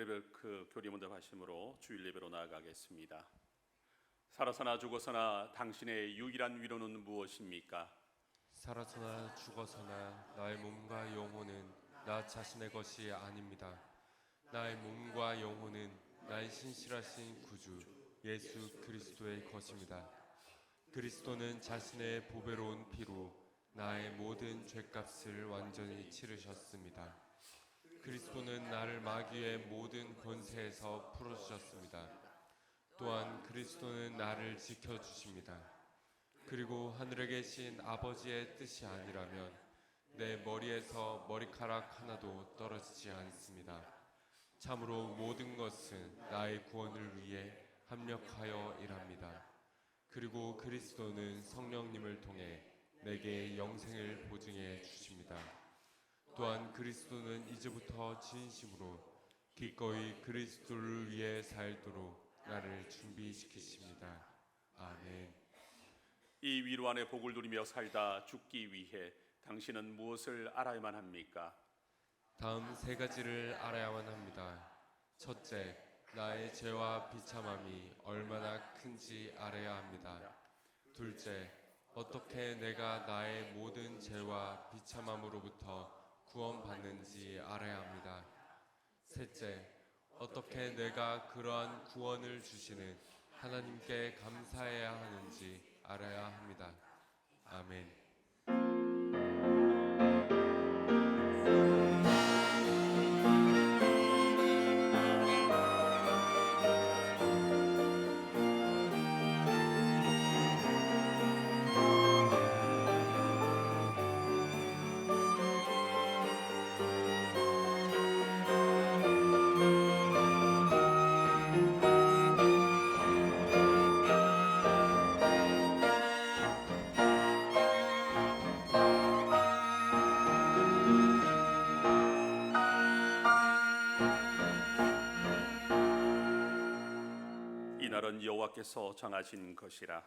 예배 교리문답 하심으로 주일 예배로 나아가겠습니다. 살아서나 죽어서나 당신의 유일한 위로는 무엇입니까? 살아서나 죽어서나 나의 몸과 영혼은 나 자신의 것이 아닙니다. 나의 몸과 영혼은 나의 신실하신 구주 예수 그리스도의 것입니다. 그리스도는 자신의 보배로운 피로 나의 모든 죄값을 완전히 치르셨습니다. 그리스도는 나를 마귀의 모든 권세에서 풀어주셨습니다. 또한 그리스도는 나를 지켜주십니다. 그리고 하늘에 계신 아버지의 뜻이 아니라면 내 머리에서 머리카락 하나도 떨어지지 않습니다. 참으로 모든 것은 나의 구원을 위해 합력하여 일합니다. 그리고 그리스도는 성령님을 통해 내게 영생을 보증해 주십니다. 또한 그리스도는 이제부터 진심으로 기꺼이 그리스도를 위해 살도록 나를 준비시키십니다. 아멘. 이 위로 안에 복을 누리며 살다 죽기 위해 당신은 무엇을 알아야만 합니까? 다음 세 가지를 알아야만 합니다. 첫째, 나의 죄와 비참함이 얼마나 큰지 알아야 합니다. 둘째, 어떻게 내가 나의 모든 죄와 비참함으로부터 구원받는지 알아야 합니다. 셋째, 어떻게 내가 그러한 구원을 주시는 하나님께 감사해야 하는지 알아야 합니다. 아멘. 이날은 여호와께서 정하신 것이라.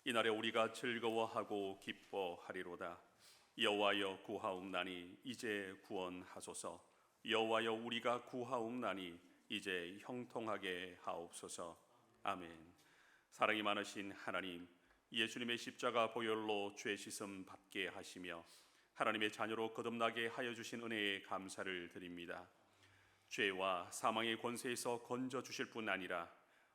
이날에 우리가 즐거워하고 기뻐하리로다. 여호와여 구하옵나니 이제 구원하소서. 여호와여 우리가 구하옵나니 이제 형통하게 하옵소서. 아멘. 사랑이 많으신 하나님, 예수님의 십자가 보혈로 죄 씻음 받게 하시며 하나님의 자녀로 거듭나게 하여 주신 은혜에 감사를 드립니다. 죄와 사망의 권세에서 건져 주실 뿐 아니라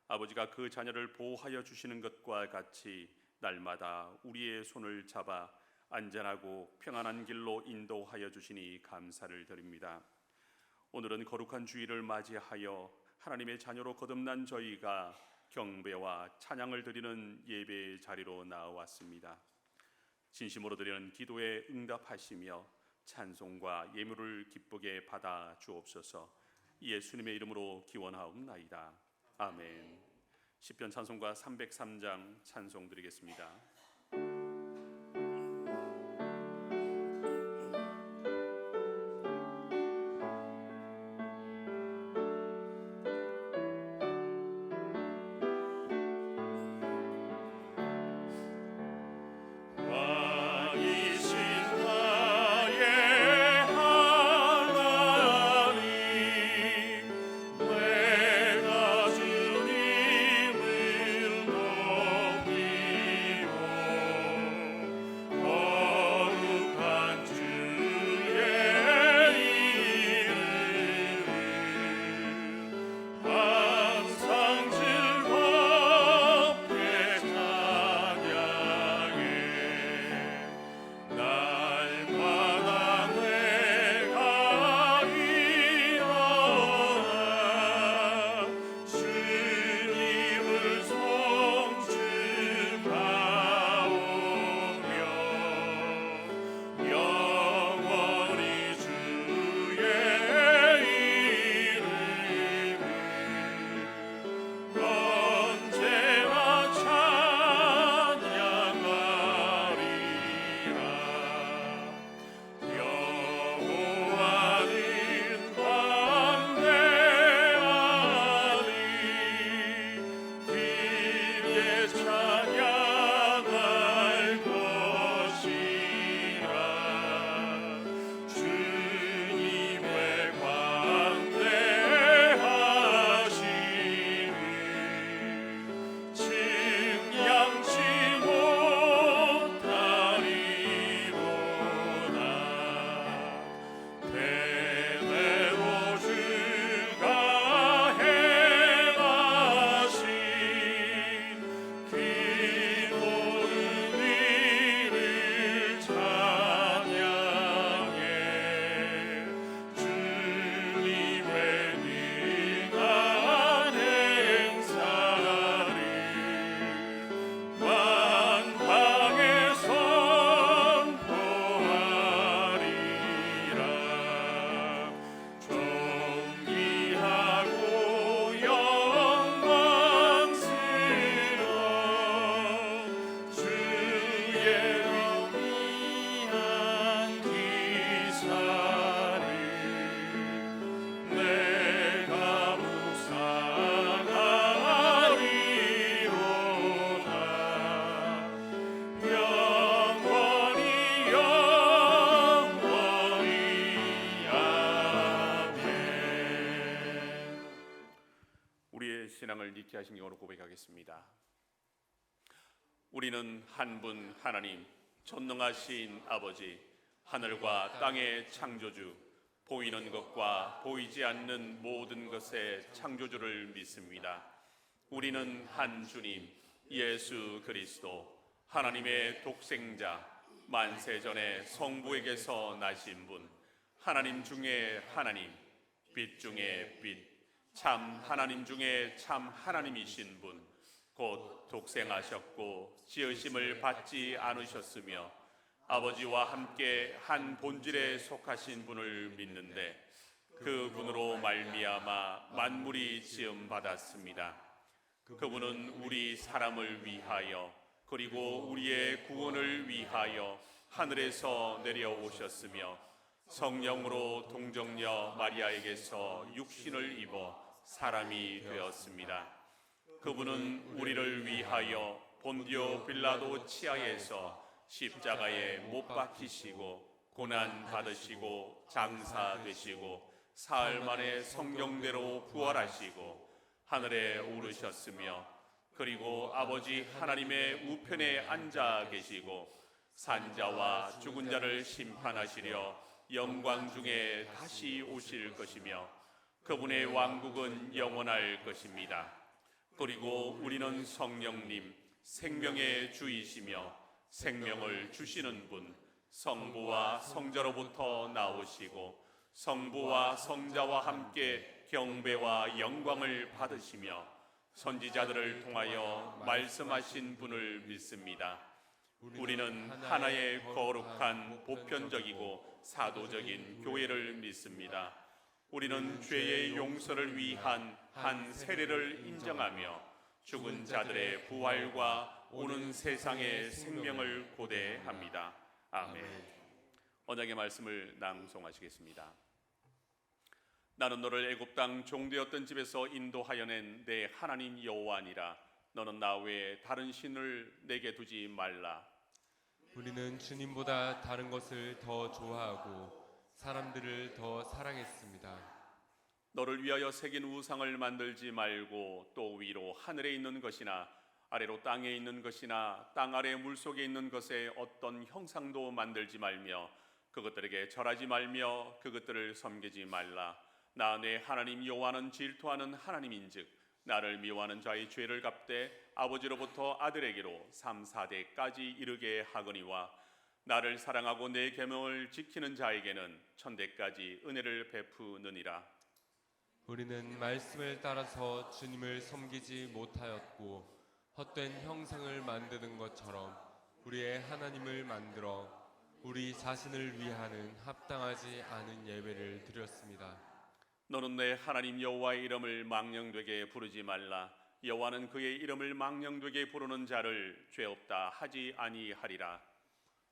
아버지가 그 자녀를 보호하여 주시는 것과 같이 날마다 우리의 손을 잡아 안전하고 평안한 길로 인도하여 주시니 감사를 드립니다. 오늘은 거룩한 주일을 맞이하여 하나님의 자녀로 거듭난 저희가 경배와 찬양을 드리는 예배의 자리로 나왔습니다. 진심으로 드리는 기도에 응답하시며 찬송과 예물을 기쁘게 받아 주옵소서. 예수님의 이름으로 기원하옵나이다. 아멘. 시편 찬송가 303장 찬송 드리겠습니다. 주님을 높이고 우리의 신앙을 잊게 하신 경우로 고백하겠습니다. 우리는 한 분 하나님, 전능하신 아버지, 하늘과 땅의 창조주, 보이는 것과 보이지 않는 모든 것의 창조주를 믿습니다. 우리는 한 주님, 예수 그리스도, 하나님의 독생자, 만세전에 성부에게서 나신 분, 하나님 중에 하나님, 빛 중에 빛, 참 하나님 중에 참 하나님이신 분, 곧 독생하셨고 지으심을 받지 않으셨으며 아버지와 함께 한 본질에 속하신 분을 믿는데 그 분으로 말미암아 만물이 지음 받았습니다. 그분은 우리 사람을 위하여 그리고 우리의 구원을 위하여 하늘에서 내려오셨으며 성령으로 동정녀 마리아에게서 육신을 입어 사람이 되었습니다. 그분은 우리를 위하여 본디오 빌라도 치하에서 십자가에 못 박히시고 고난 받으시고 장사되시고 사흘 만에 성경대로 부활하시고 하늘에 오르셨으며 그리고 아버지 하나님의 우편에 앉아 계시고 산자와 죽은 자를 심판하시려 영광 중에 다시 오실 것이며 그분의 왕국은 영원할 것입니다. 그리고 우리는 성령님 생명의 주이시며 생명을 주시는 분 성부와 성자로부터 나오시고 성부와 성자와 함께 경배와 영광을 받으시며 선지자들을 통하여 말씀하신 분을 믿습니다. 우리는 하나의 거룩한 보편적이고 사도적인 교회를 믿습니다. 우리는 죄의 용서를 위한 한 세례를 인정하며 죽은 자들의 부활과 오는 세상의 생명을 고대합니다. 아멘. 언약의 말씀을 낭송하시겠습니다. 나는 너를 애굽 땅 종되었던 집에서 인도하여 낸 내 하나님 여호와니라. 너는 나 외에 다른 신을 내게 두지 말라. 우리는 주님보다 다른 것을 더 좋아하고 사람들을 더 사랑했습니다. 너를 위하여 새긴 우상을 만들지 말고 또 위로 하늘에 있는 것이나 아래로 땅에 있는 것이나 땅 아래 물속에 있는 것에 어떤 형상도 만들지 말며 그것들에게 절하지 말며 그것들을 섬기지 말라. 나 내 하나님 여호와는 질투하는 하나님인즉 나를 미워하는 자의 죄를 갚되 아버지로부터 아들에게로 3, 4대까지 이르게 하거니와 나를 사랑하고 내 계명을 지키는 자에게는 천대까지 은혜를 베푸느니라. 우리는 말씀을 따라서 주님을 섬기지 못하였고 헛된 형상을 만드는 것처럼 우리의 하나님을 만들어 우리 자신을 위하는 합당하지 않은 예배를 드렸습니다. 너는 내 하나님 여호와의 이름을 망령되게 부르지 말라. 여호와는 그의 이름을 망령되게 부르는 자를 죄 없다 하지 아니하리라.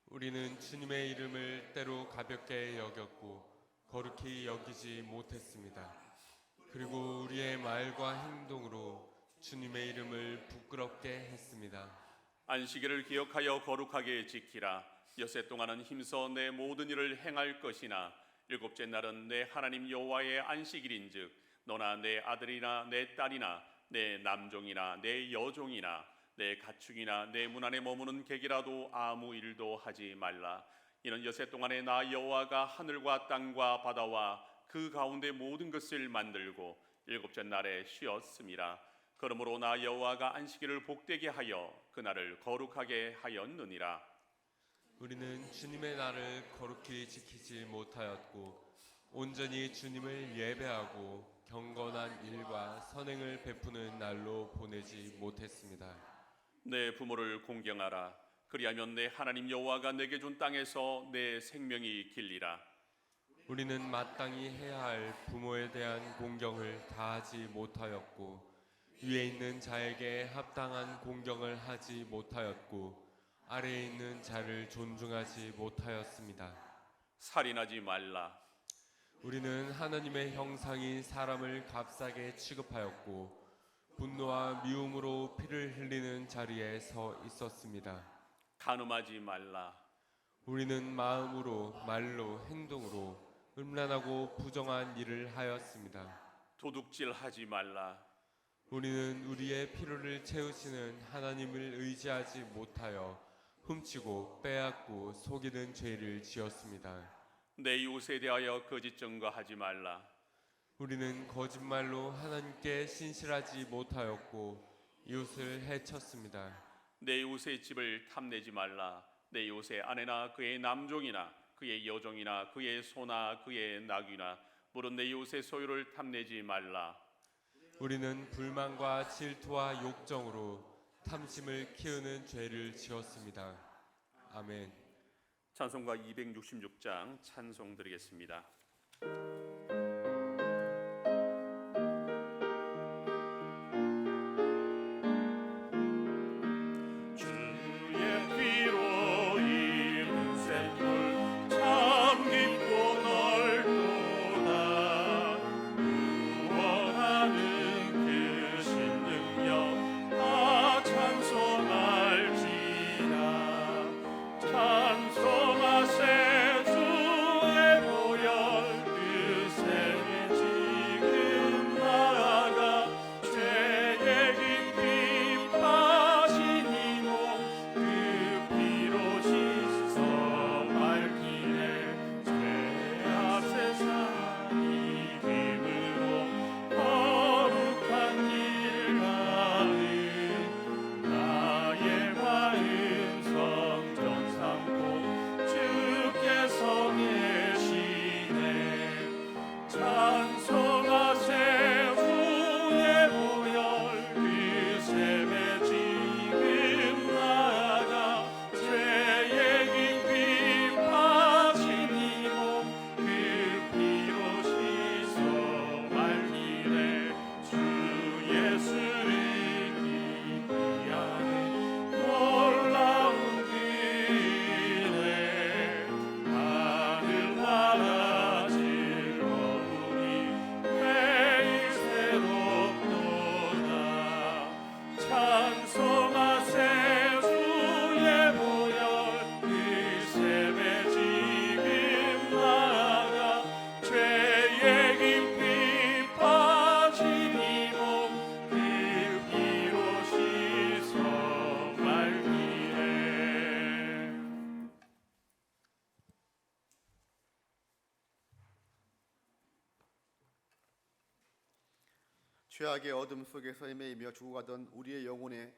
우리는 주님의 이름을 때로 가볍게 여겼고 거룩히 여기지 못했습니다. 그리고 우리의 말과 행동으로 주님의 이름을 부끄럽게 했습니다. 안식일을 기억하여 거룩하게 지키라. 엿새 동안은 힘써 내 모든 일을 행할 것이나 일곱째 날은 내 하나님 여호와의 안식일인즉 너나 내 아들이나 내 딸이나 내 남종이나 내 여종이나 내 가축이나 내 문 안에 머무는 객이라도 아무 일도 하지 말라. 이는 엿새 동안에 나 여호와가 하늘과 땅과 바다와 그 가운데 모든 것을 만들고 일곱째 날에 쉬었음이라. 그러므로 나 여호와가 안식일을 복되게 하여 그날을 거룩하게 하였느니라. 우리는 주님의 날을 거룩히 지키지 못하였고 온전히 주님을 예배하고 경건한 일과 선행을 베푸는 날로 보내지 못했습니다. 내 부모를 공경하라. 그리하면 내 하나님 여호와가 내게 준 땅에서 내 생명이 길리라. 우리는 마땅히 해야 할 부모에 대한 공경을 다하지 못하였고 위에 있는 자에게 합당한 공경을 하지 못하였고 아래에 있는 자를 존중하지 못하였습니다. 살인하지 말라. 우리는 하나님의 형상인 사람을 값싸게 취급하였고 분노와 미움으로 피를 흘리는 자리에 서 있었습니다. 간음하지 말라. 우리는 마음으로 말로 행동으로 음란하고 부정한 일을 하였습니다. 도둑질하지 말라. 우리는 우리의 필요를 채우시는 하나님을 의지하지 못하여 훔치고 빼앗고 속이는 죄를 지었습니다. 내 이웃에 대하여 거짓 증거하지 말라. 우리는 거짓말로 하나님께 신실하지 못하였고 이웃을 해쳤습니다. 내 이웃의 집을 탐내지 말라. 내 이웃의 아내나 그의 남종이나 그의 여종이나 그의 소나 그의 낙이나 물은 내 이웃의 소유를 탐내지 말라. 우리는 불만과 질투와 욕정으로 탐심을 키우는 죄를 지었습니다. 아멘. 찬송가 266장 찬송 드리겠습니다. 죄악의 어둠 속에서 헤매이며 죽어가던 우리의 영혼에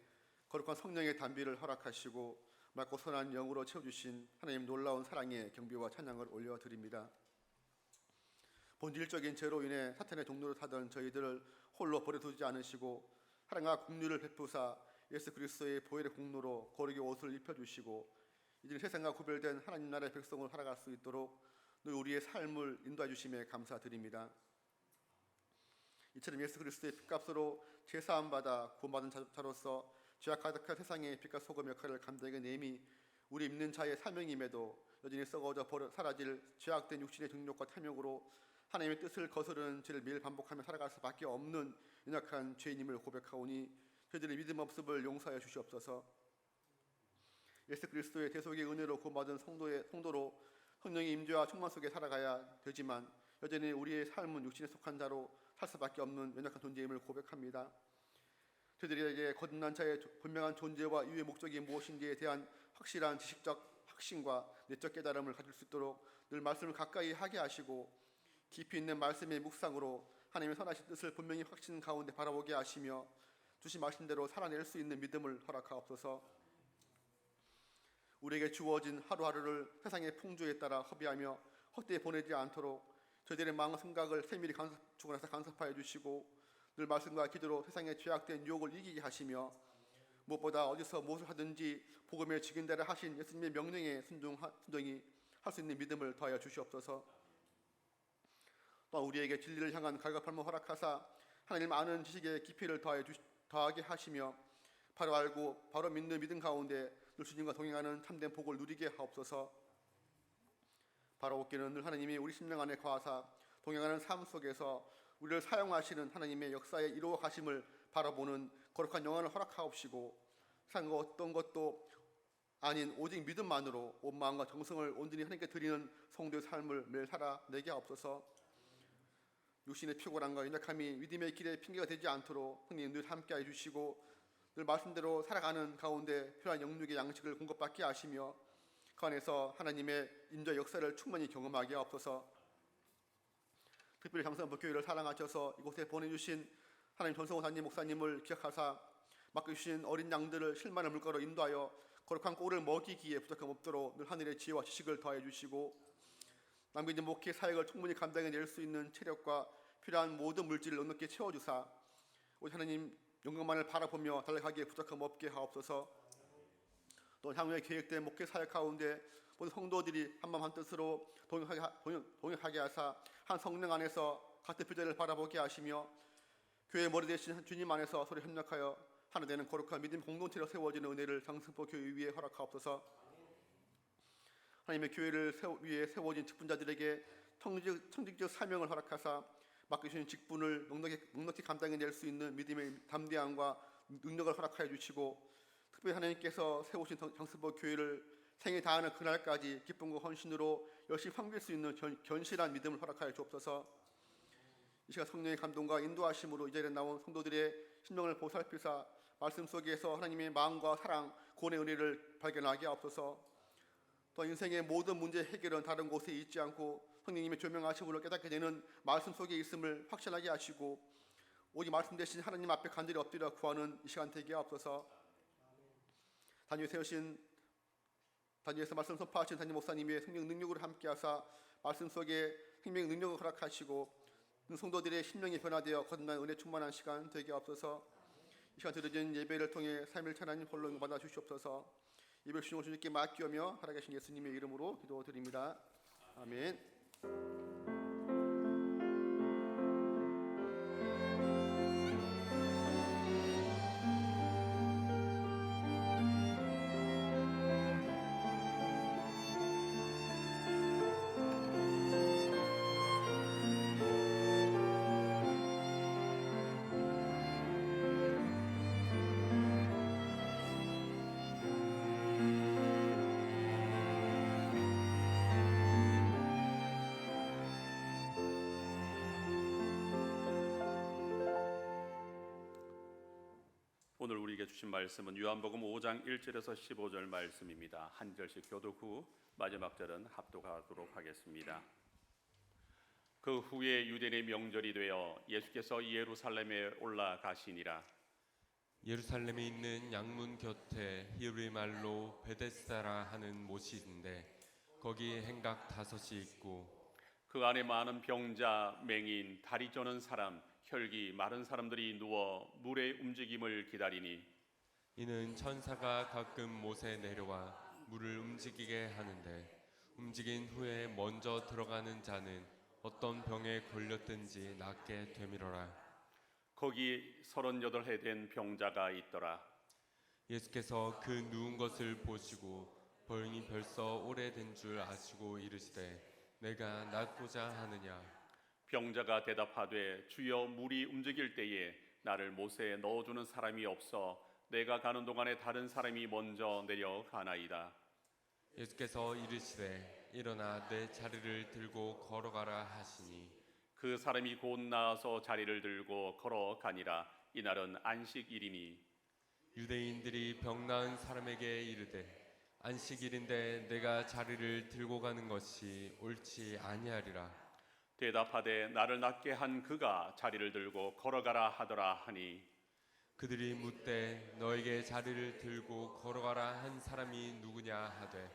거룩한 성령의 단비를 허락하시고 맑고 선한 영으로 채워주신 하나님 놀라운 사랑의 경배와 찬양을 올려드립니다. 본질적인 죄로 인해 사탄의 종로를 타던 저희들을 홀로 버려두지 않으시고 사랑과 긍휼을 베푸사 예수 그리스도의 보혈의 공로로 거룩의 옷을 입혀주시고 이제 세상과 구별된 하나님 나라의 백성으로 살아갈 수 있도록 늘 우리의 삶을 인도해 주심에 감사드립니다. 이처럼 예수 그리스도의 핏값으로 제사함 받아 구원받은 자로서 죄악 가득한 세상의 빛과 소금 역할을 감당하게 내미 우리 믿는 자의 사명임에도 여전히 썩어져 사라질 죄악된 육신의 정욕과 탐욕으로 하나님의 뜻을 거스르는 죄를 매일 반복하며 살아갈 수밖에 없는 연약한 죄인임을 고백하오니 저희들의 믿음 없음을 용서하여 주시옵소서. 예수 그리스도의 대속의 은혜로 구원받은 성도로 성령의 임재와 충만 속에 살아가야 되지만 여전히 우리의 삶은 육신에 속한 자로 살 수밖에 없는 연약한 존재임을 고백합니다. 저희들에게 거듭난 자의 분명한 존재와 이유의 목적이 무엇인지에 대한 확실한 지식적 확신과 내적 깨달음을 가질 수 있도록 늘 말씀을 가까이 하게 하시고 깊이 있는 말씀의 묵상으로 하나님의 선하신 뜻을 분명히 확신 가운데 바라보게 하시며 주신 말씀대로 살아낼 수 있는 믿음을 허락하옵소서. 우리에게 주어진 하루하루를 세상의 풍조에 따라 허비하며 헛되이 보내지 않도록 저희들의 마음과 생각을 세밀히 주고 나서 간섭하여 주시고 늘 말씀과 기도로 세상의 죄악된 유혹을 이기게 하시며 무엇보다 어디서 무엇을 하든지 복음의 직인대로 하신 예수님의 명령에 순종이 할 수 있는 믿음을 더하여 주시옵소서. 또한 우리에게 진리를 향한 갈급함을 허락하사 하나님 아는 지식의 깊이를 더하게 하시며 바로 알고 바로 믿는 믿음 가운데 늘 주님과 동행하는 참된 복을 누리게 하옵소서. 바로 얻기는 늘 하나님이 우리 심령 안에 거하사 동행하는 삶 속에서 우리를 사용하시는 하나님의 역사의 이루어 가심을 바라보는 거룩한 영안을 허락하옵시고 세상과 어떤 것도 아닌 오직 믿음만으로 온 마음과 정성을 온전히 하나님께 드리는 성도의 삶을 매일 살아내게 하옵소서. 육신의 피곤함과 연약함이 믿음의 길에 핑계가 되지 않도록 성령 늘 함께해 주시고 늘 말씀대로 살아가는 가운데 필요한 영육의 양식을 공급받게 하시며 그 안에서 하나님의 인도의 역사를 충만히 경험하게 하옵소서. 특별히 장성복교회를 사랑하셔서 이곳에 보내주신 하나님 전성호 담임 목사님을 기억하사 맡겨주신 어린 양들을 실만한 물가로 인도하여 거룩한 꼴을 먹이기에 부족함 없도록 늘 하늘의 지혜와 지식을 더해 주시고 남겨진 목회 사역을 충분히 감당해낼 수 있는 체력과 필요한 모든 물질을 넉넉히 채워주사 오직 하나님 영광만을 바라보며 달려가기에 부족함 없게 하옵소서. 또 향후에 계획된 목회 사역 가운데 모든 성도들이 한마음 한뜻으로 동역하게 하사 한 성령 안에서 같은 표제를 바라보게 하시며 교회의 머리 대신 주님 안에서 서로 협력하여 하나 되는 거룩한 믿음 공동체로 세워지는 은혜를 장승포 교회 위에 허락하옵소서. 하나님의 교회를 위해 세워진 직분자들에게 청직적 사명을 허락하사 맡기신 직분을 넉넉히 감당해낼 수 있는 믿음의 담대함과 능력을 허락하여 주시고 특별히 하나님께서 세우신 장승포 교회를 생애 다하는 그날까지 기쁨과 헌신으로 열심히 섬길 수 있는 견실한 믿음을 허락하여 주옵소서. 이 시간 성령의 감동과 인도하심으로 이 자리에 나온 성도들의 심령을 보살피사 말씀 속에서 하나님의 마음과 사랑, 구원의 은혜를 발견하게 하옵소서. 또 인생의 모든 문제 해결은 다른 곳에 있지 않고 성령님의 조명하심으로 깨닫게 되는 말씀 속에 있음을 확신하게 하시고 오직 말씀 대신 하나님 앞에 간절히 엎드려 구하는 이 시간 되게 하옵소서. 단위에서 말씀 선포하신 담임 목사님의 성령 능력으로 함께하사 말씀 속에 생명의 능력을 허락하시고 성도들의 심령이 변화되어 거듭난 은혜 충만한 시간 되게 하옵소서. 이 시간 드려진 예배를 통해 삶을 하나님 홀로 받아 주시옵소서. 예배 주신 주님께 맡기며 살아계신 예수님의 이름으로 기도드립니다. 아멘. 오늘 우리에게 주신 말씀은 요한복음 5장 1절에서 15절 말씀입니다. 한 절씩 교독 후 마지막 절은 합독하도록 하겠습니다. 그 후에 유대인의 명절이 되어 예수께서 예루살렘에 올라가시니라. 예루살렘에 있는 양문 곁에 히브리 말로 베데스다라 하는 못이 있는데 거기 행각 5이 있고 그 안에 많은 병자, 맹인, 다리 저는 사람, 혈기 마른 사람들이 누워 물의 움직임을 기다리니 이는 천사가 가끔 못에 내려와 물을 움직이게 하는데 움직인 후에 먼저 들어가는 자는 어떤 병에 걸렸든지 낫게 되밀어라. 거기 38해 된 병자가 있더라. 예수께서 그 누운 것을 보시고 병이 벌써 오래된 줄 아시고 이르시되 내가 낫고자 하느냐. 병자가 대답하되 주여 물이 움직일 때에 나를 못에 넣어주는 사람이 없어 내가 가는 동안에 다른 사람이 먼저 내려가나이다. 예수께서 이르시되 일어나 내 자리를 들고 걸어가라 하시니 그 사람이 곧 나아서 자리를 들고 걸어가니라. 이날은 안식일이니 유대인들이 병 나은 사람에게 이르되 안식일인데 내가 자리를 들고 가는 것이 옳지 아니하리라. 대답하되 나를 낫게 한 그가 자리를 들고 걸어가라 하더라 하니 그들이 묻되 너에게 자리를 들고 걸어가라 한 사람이 누구냐 하되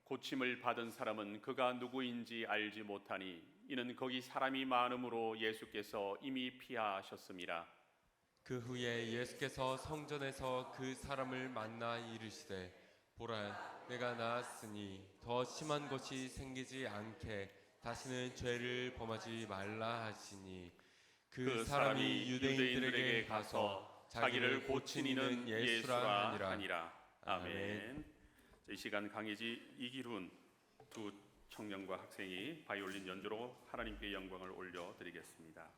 고침을 받은 사람은 그가 누구인지 알지 못하니 이는 거기 사람이 많음으로 예수께서 이미 피하셨음이라. 그 후에 예수께서 성전에서 그 사람을 만나 이르시되 보라 내가 나았으니 더 심한 것이 생기지 않게 다시는 죄를 범하지 말라 하시니 그 사람이 유대인들에게 가서 자기를 고친 이는 예수라 하니라. 아멘. 이 시간 강의지 이기훈 두 청년과 학생이 바이올린 연주로 하나님께 영광을 올려드리겠습니다.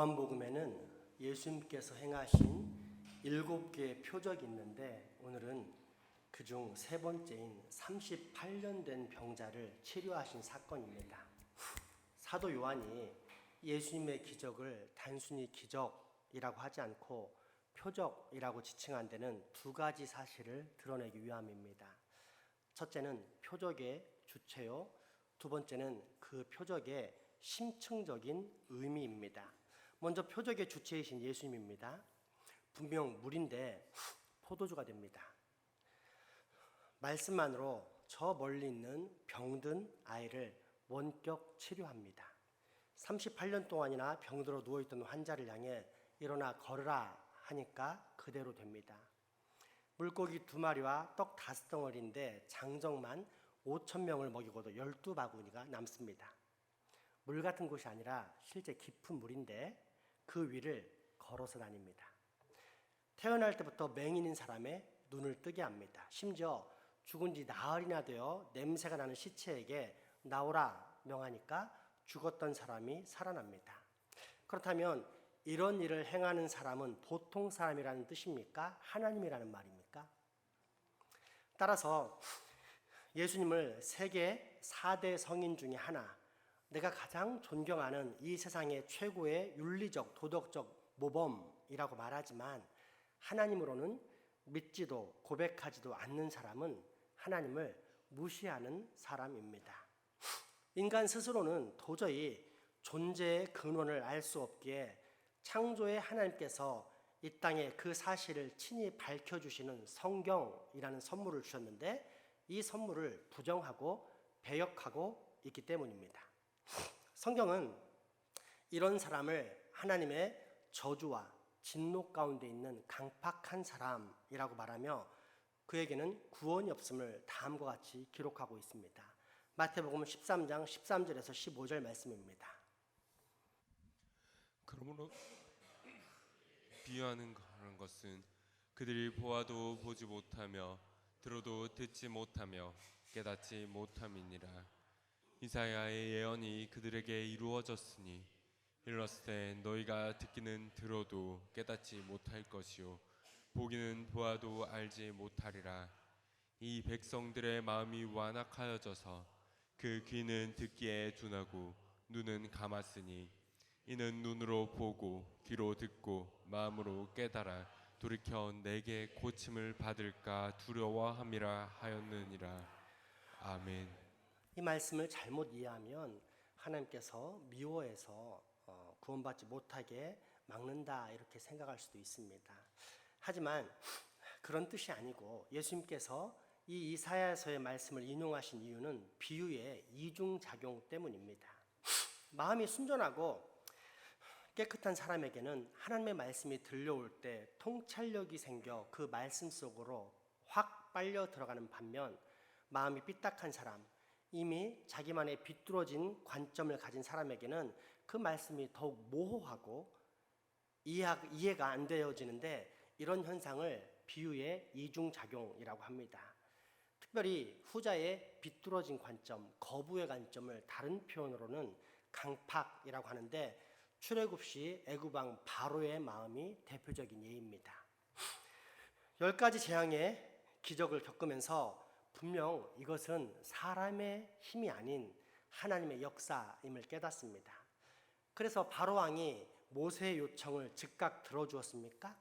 요한복음에는 예수님께서 행하신 7개의 표적이 있는데 오늘은 그중 세 번째인 38년 된 병자를 치료하신 사건입니다. 사도 요한이 예수님의 기적을 단순히 기적이라고 하지 않고 표적이라고 지칭한 데는 두 가지 사실을 드러내기 위함입니다. 첫째는 표적의 주체요, 두 번째는 그 표적의 심층적인 의미입니다. 먼저 표적의 주체이신 예수님입니다. 분명 물인데 포도주가 됩니다. 말씀만으로 저 멀리 있는 병든 아이를 원격 치료합니다. 38년 동안이나 병들어 누워있던 환자를 향해 일어나 걸으라 하니까 그대로 됩니다. 물고기 2마리와 떡 5덩어리인데 장정만 5,000명을 먹이고도 12바구니가 남습니다. 물 같은 곳이 아니라 실제 깊은 물인데 그 위를 걸어서 다닙니다. 태어날 때부터 맹인인 사람의 눈을 뜨게 합니다. 심지어 죽은 지 나흘이나 되어 냄새가 나는 시체에게 나오라 명하니까 죽었던 사람이 살아납니다. 그렇다면 이런 일을 행하는 사람은 보통 사람이라는 뜻입니까? 하나님이라는 말입니까? 따라서 예수님을 세계 4대 성인 중에 하나, 내가 가장 존경하는 이 세상의 최고의 윤리적, 도덕적 모범이라고 말하지만 하나님으로는 믿지도 고백하지도 않는 사람은 하나님을 무시하는 사람입니다. 인간 스스로는 도저히 존재의 근원을 알 수 없기에 창조의 하나님께서 이 땅에 그 사실을 친히 밝혀주시는 성경이라는 선물을 주셨는데 이 선물을 부정하고 배역하고 있기 때문입니다. 성경은 이런 사람을 하나님의 저주와 진노 가운데 있는 강팍한 사람이라고 말하며 그에게는 구원이 없음을 다음과 같이 기록하고 있습니다. 마태복음 13장 13절에서 15절 말씀입니다. 그러므로 비유하는 것은 그들이 보아도 보지 못하며 들어도 듣지 못하며 깨닫지 못함이니라. 이사야의 예언이 그들에게 이루어졌으니 일렀을 너희가 듣기는 들어도 깨닫지 못할 것이요 보기는 보아도 알지 못하리라. 이 백성들의 마음이 완악하여져서 그 귀는 듣기에 둔하고 눈은 감았으니 이는 눈으로 보고 귀로 듣고 마음으로 깨달아 돌이켜 내게 고침을 받을까 두려워함이라 하였느니라. 아멘. 이 말씀을 잘못 이해하면 하나님께서 미워해서 구원받지 못하게 막는다 이렇게 생각할 수도 있습니다. 하지만 그런 뜻이 아니고 예수님께서 이 이사야서의 말씀을 인용하신 이유는 비유의 이중작용 때문입니다. 마음이 순전하고 깨끗한 사람에게는 하나님의 말씀이 들려올 때 통찰력이 생겨 그 말씀 속으로 확 빨려 들어가는 반면 마음이 삐딱한 사람, 이미 자기만의 비뚤어진 관점을 가진 사람에게는 그 말씀이 더욱 모호하고 이해가 안 되어지는데 이런 현상을 비유의 이중작용이라고 합니다. 특별히 후자의 비뚤어진 관점, 거부의 관점을 다른 표현으로는 강팍이라고 하는데 출애굽시 애굽왕 바로의 마음이 대표적인 예입니다. 10가지 재앙의 기적을 겪으면서 분명 이것은 사람의 힘이 아닌 하나님의 역사임을 깨닫습니다. 그래서 바로왕이 모세의 요청을 즉각 들어주었습니까?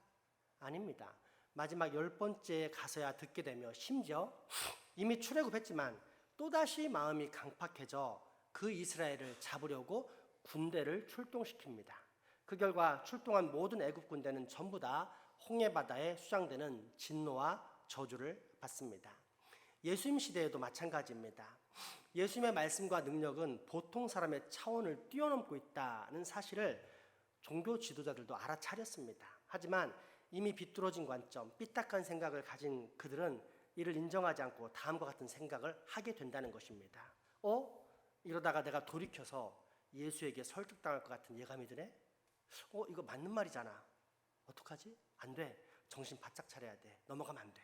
아닙니다. 마지막 10번째에 가서야 듣게 되며 심지어 이미 출애굽했지만 또다시 마음이 강팍해져 그 이스라엘을 잡으려고 군대를 출동시킵니다. 그 결과 출동한 모든 애굽 군대는 전부 다 홍해바다에 수장되는 진노와 저주를 받습니다. 예수님 시대에도 마찬가지입니다. 예수님의 말씀과 능력은 보통 사람의 차원을 뛰어넘고 있다는 사실을 종교 지도자들도 알아차렸습니다. 하지만 이미 비뚤어진 관점, 삐딱한 생각을 가진 그들은 이를 인정하지 않고 다음과 같은 생각을 하게 된다는 것입니다. 이러다가 내가 돌이켜서 예수에게 설득당할 것 같은 예감이 드네? 이거 맞는 말이잖아. 어떡하지? 안 돼. 정신 바짝 차려야 돼. 넘어가면 안 돼.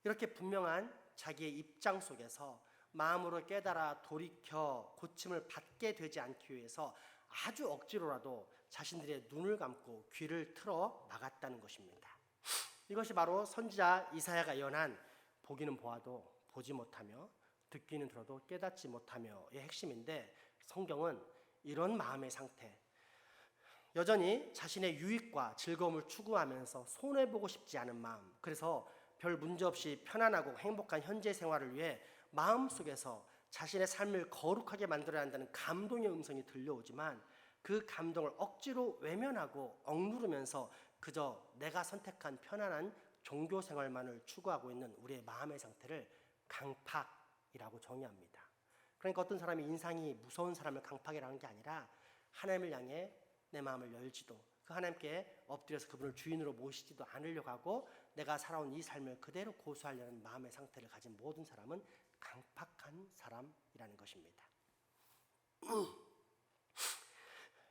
이렇게 분명한 자기의 입장 속에서 마음으로 깨달아 돌이켜 고침을 받게 되지 않기 위해서 아주 억지로라도 자신들의 눈을 감고 귀를 틀어 막았다는 것입니다. 이것이 바로 선지자 이사야가 예언한 보기는 보아도 보지 못하며 듣기는 들어도 깨닫지 못하며의 핵심인데, 성경은 이런 마음의 상태, 여전히 자신의 유익과 즐거움을 추구하면서 손해보고 싶지 않은 마음, 그래서 별 문제 없이 편안하고 행복한 현재 생활을 위해 마음속에서 자신의 삶을 거룩하게 만들어야 한다는 감동의 음성이 들려오지만, 그 감동을 억지로 외면하고 억누르면서 그저 내가 선택한 편안한 종교 생활만을 추구하고 있는 우리의 마음의 상태를 강팍이라고 정의합니다. 그러니까 어떤 사람이 인상이 무서운 사람을 강팍이라는 게 아니라, 하나님을 향해 내 마음을 열지도, 그 하나님께 엎드려서 그분을 주인으로 모시지도 않으려고 하고 내가 살아온 이 삶을 그대로 고수하려는 마음의 상태를 가진 모든 사람은 강팍한 사람이라는 것입니다.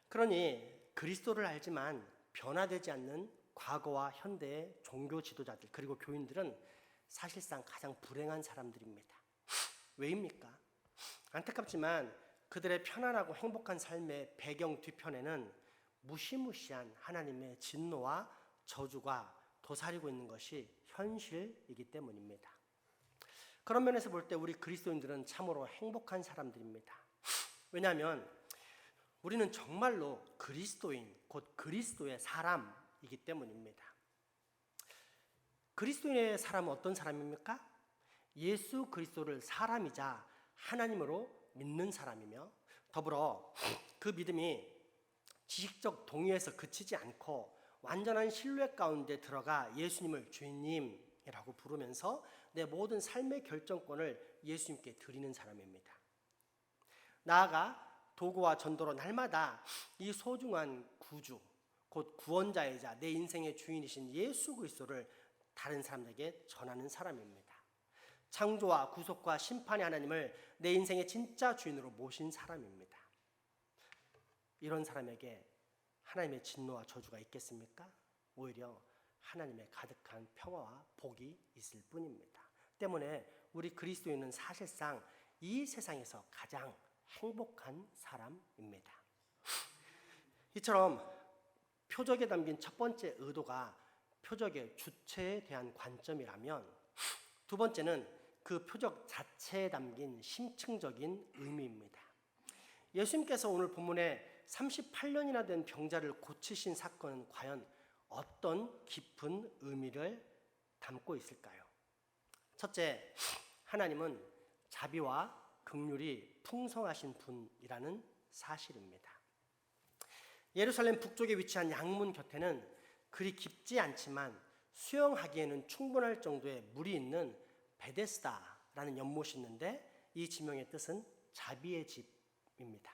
그러니 그리스도를 알지만 변화되지 않는 과거와 현대의 종교 지도자들 그리고 교인들은 사실상 가장 불행한 사람들입니다. 왜입니까? 안타깝지만 그들의 편안하고 행복한 삶의 배경 뒤편에는 무시무시한 하나님의 진노와 저주가 도사리고 있는 것이 현실이기 때문입니다. 그런 면에서 볼 때 우리 그리스도인들은 참으로 행복한 사람들입니다. 왜냐하면 우리는 정말로 그리스도인, 곧 그리스도의 사람이기 때문입니다. 그리스도인의 사람은 어떤 사람입니까? 예수 그리스도를 사람이자 하나님으로 믿는 사람이며, 더불어 그 믿음이 지식적 동의에서 그치지 않고 완전한 신뢰 가운데 들어가 예수님을 주님이라고 부르면서 내 모든 삶의 결정권을 예수님께 드리는 사람입니다. 나아가 도구와 전도로 날마다 이 소중한 구주, 곧 구원자이자 내 인생의 주인이신 예수 그리스도를 다른 사람들에게 전하는 사람입니다. 창조와 구속과 심판의 하나님을 내 인생의 진짜 주인으로 모신 사람입니다. 이런 사람에게 하나님의 진노와 저주가 있겠습니까? 오히려 하나님의 가득한 평화와 복이 있을 뿐입니다. 때문에 우리 그리스도인은 사실상 이 세상에서 가장 행복한 사람입니다. 이처럼 표적에 담긴 첫 번째 의도가 표적의 주체에 대한 관점이라면, 두 번째는 그 표적 자체에 담긴 심층적인 의미입니다. 예수님께서 오늘 본문에 38년이나 된 병자를 고치신 사건은 과연 어떤 깊은 의미를 담고 있을까요? 첫째, 하나님은 자비와 긍휼이 풍성하신 분이라는 사실입니다. 예루살렘 북쪽에 위치한 양문 곁에는 그리 깊지 않지만 수영하기에는 충분할 정도의 물이 있는 베데스다라는 연못이 있는데, 이 지명의 뜻은 자비의 집입니다.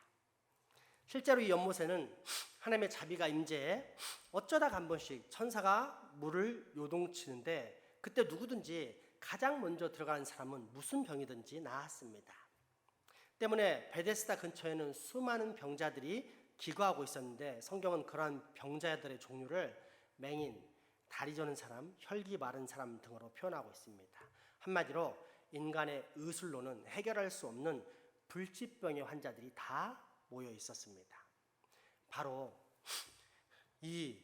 실제로 이 연못에는 하나님의 자비가 임재해 어쩌다가 한 번씩 천사가 물을 요동치는데, 그때 누구든지 가장 먼저 들어가는 사람은 무슨 병이든지 나았습니다. 때문에 베데스다 근처에는 수많은 병자들이 기거하고 있었는데, 성경은 그러한 병자들의 종류를 맹인, 다리 저는 사람, 혈기 마른 사람 등으로 표현하고 있습니다. 한마디로 인간의 의술로는 해결할 수 없는 불치병의 환자들이 다 모여 있었습니다. 바로 이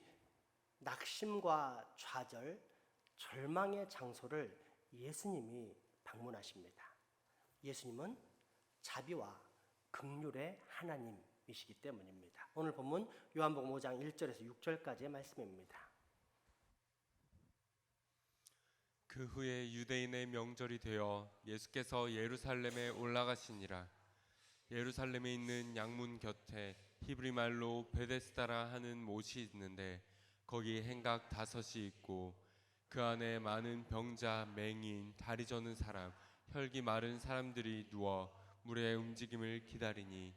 낙심과 좌절, 절망의 장소를 예수님이 방문하십니다. 예수님은 자비와 긍휼의 하나님이시기 때문입니다. 오늘 본문 요한복음 5장 1절에서 6절까지의 말씀입니다. 그 후에 유대인의 명절이 되어 예수께서 예루살렘에 올라가시니라. 예루살렘에 있는 양문 곁에 히브리 말로 베데스다라 하는 못이 있는데, 거기 행각 5이 있고 그 안에 많은 병자, 맹인, 다리 저는 사람, 혈기 마른 사람들이 누워 물의 움직임을 기다리니,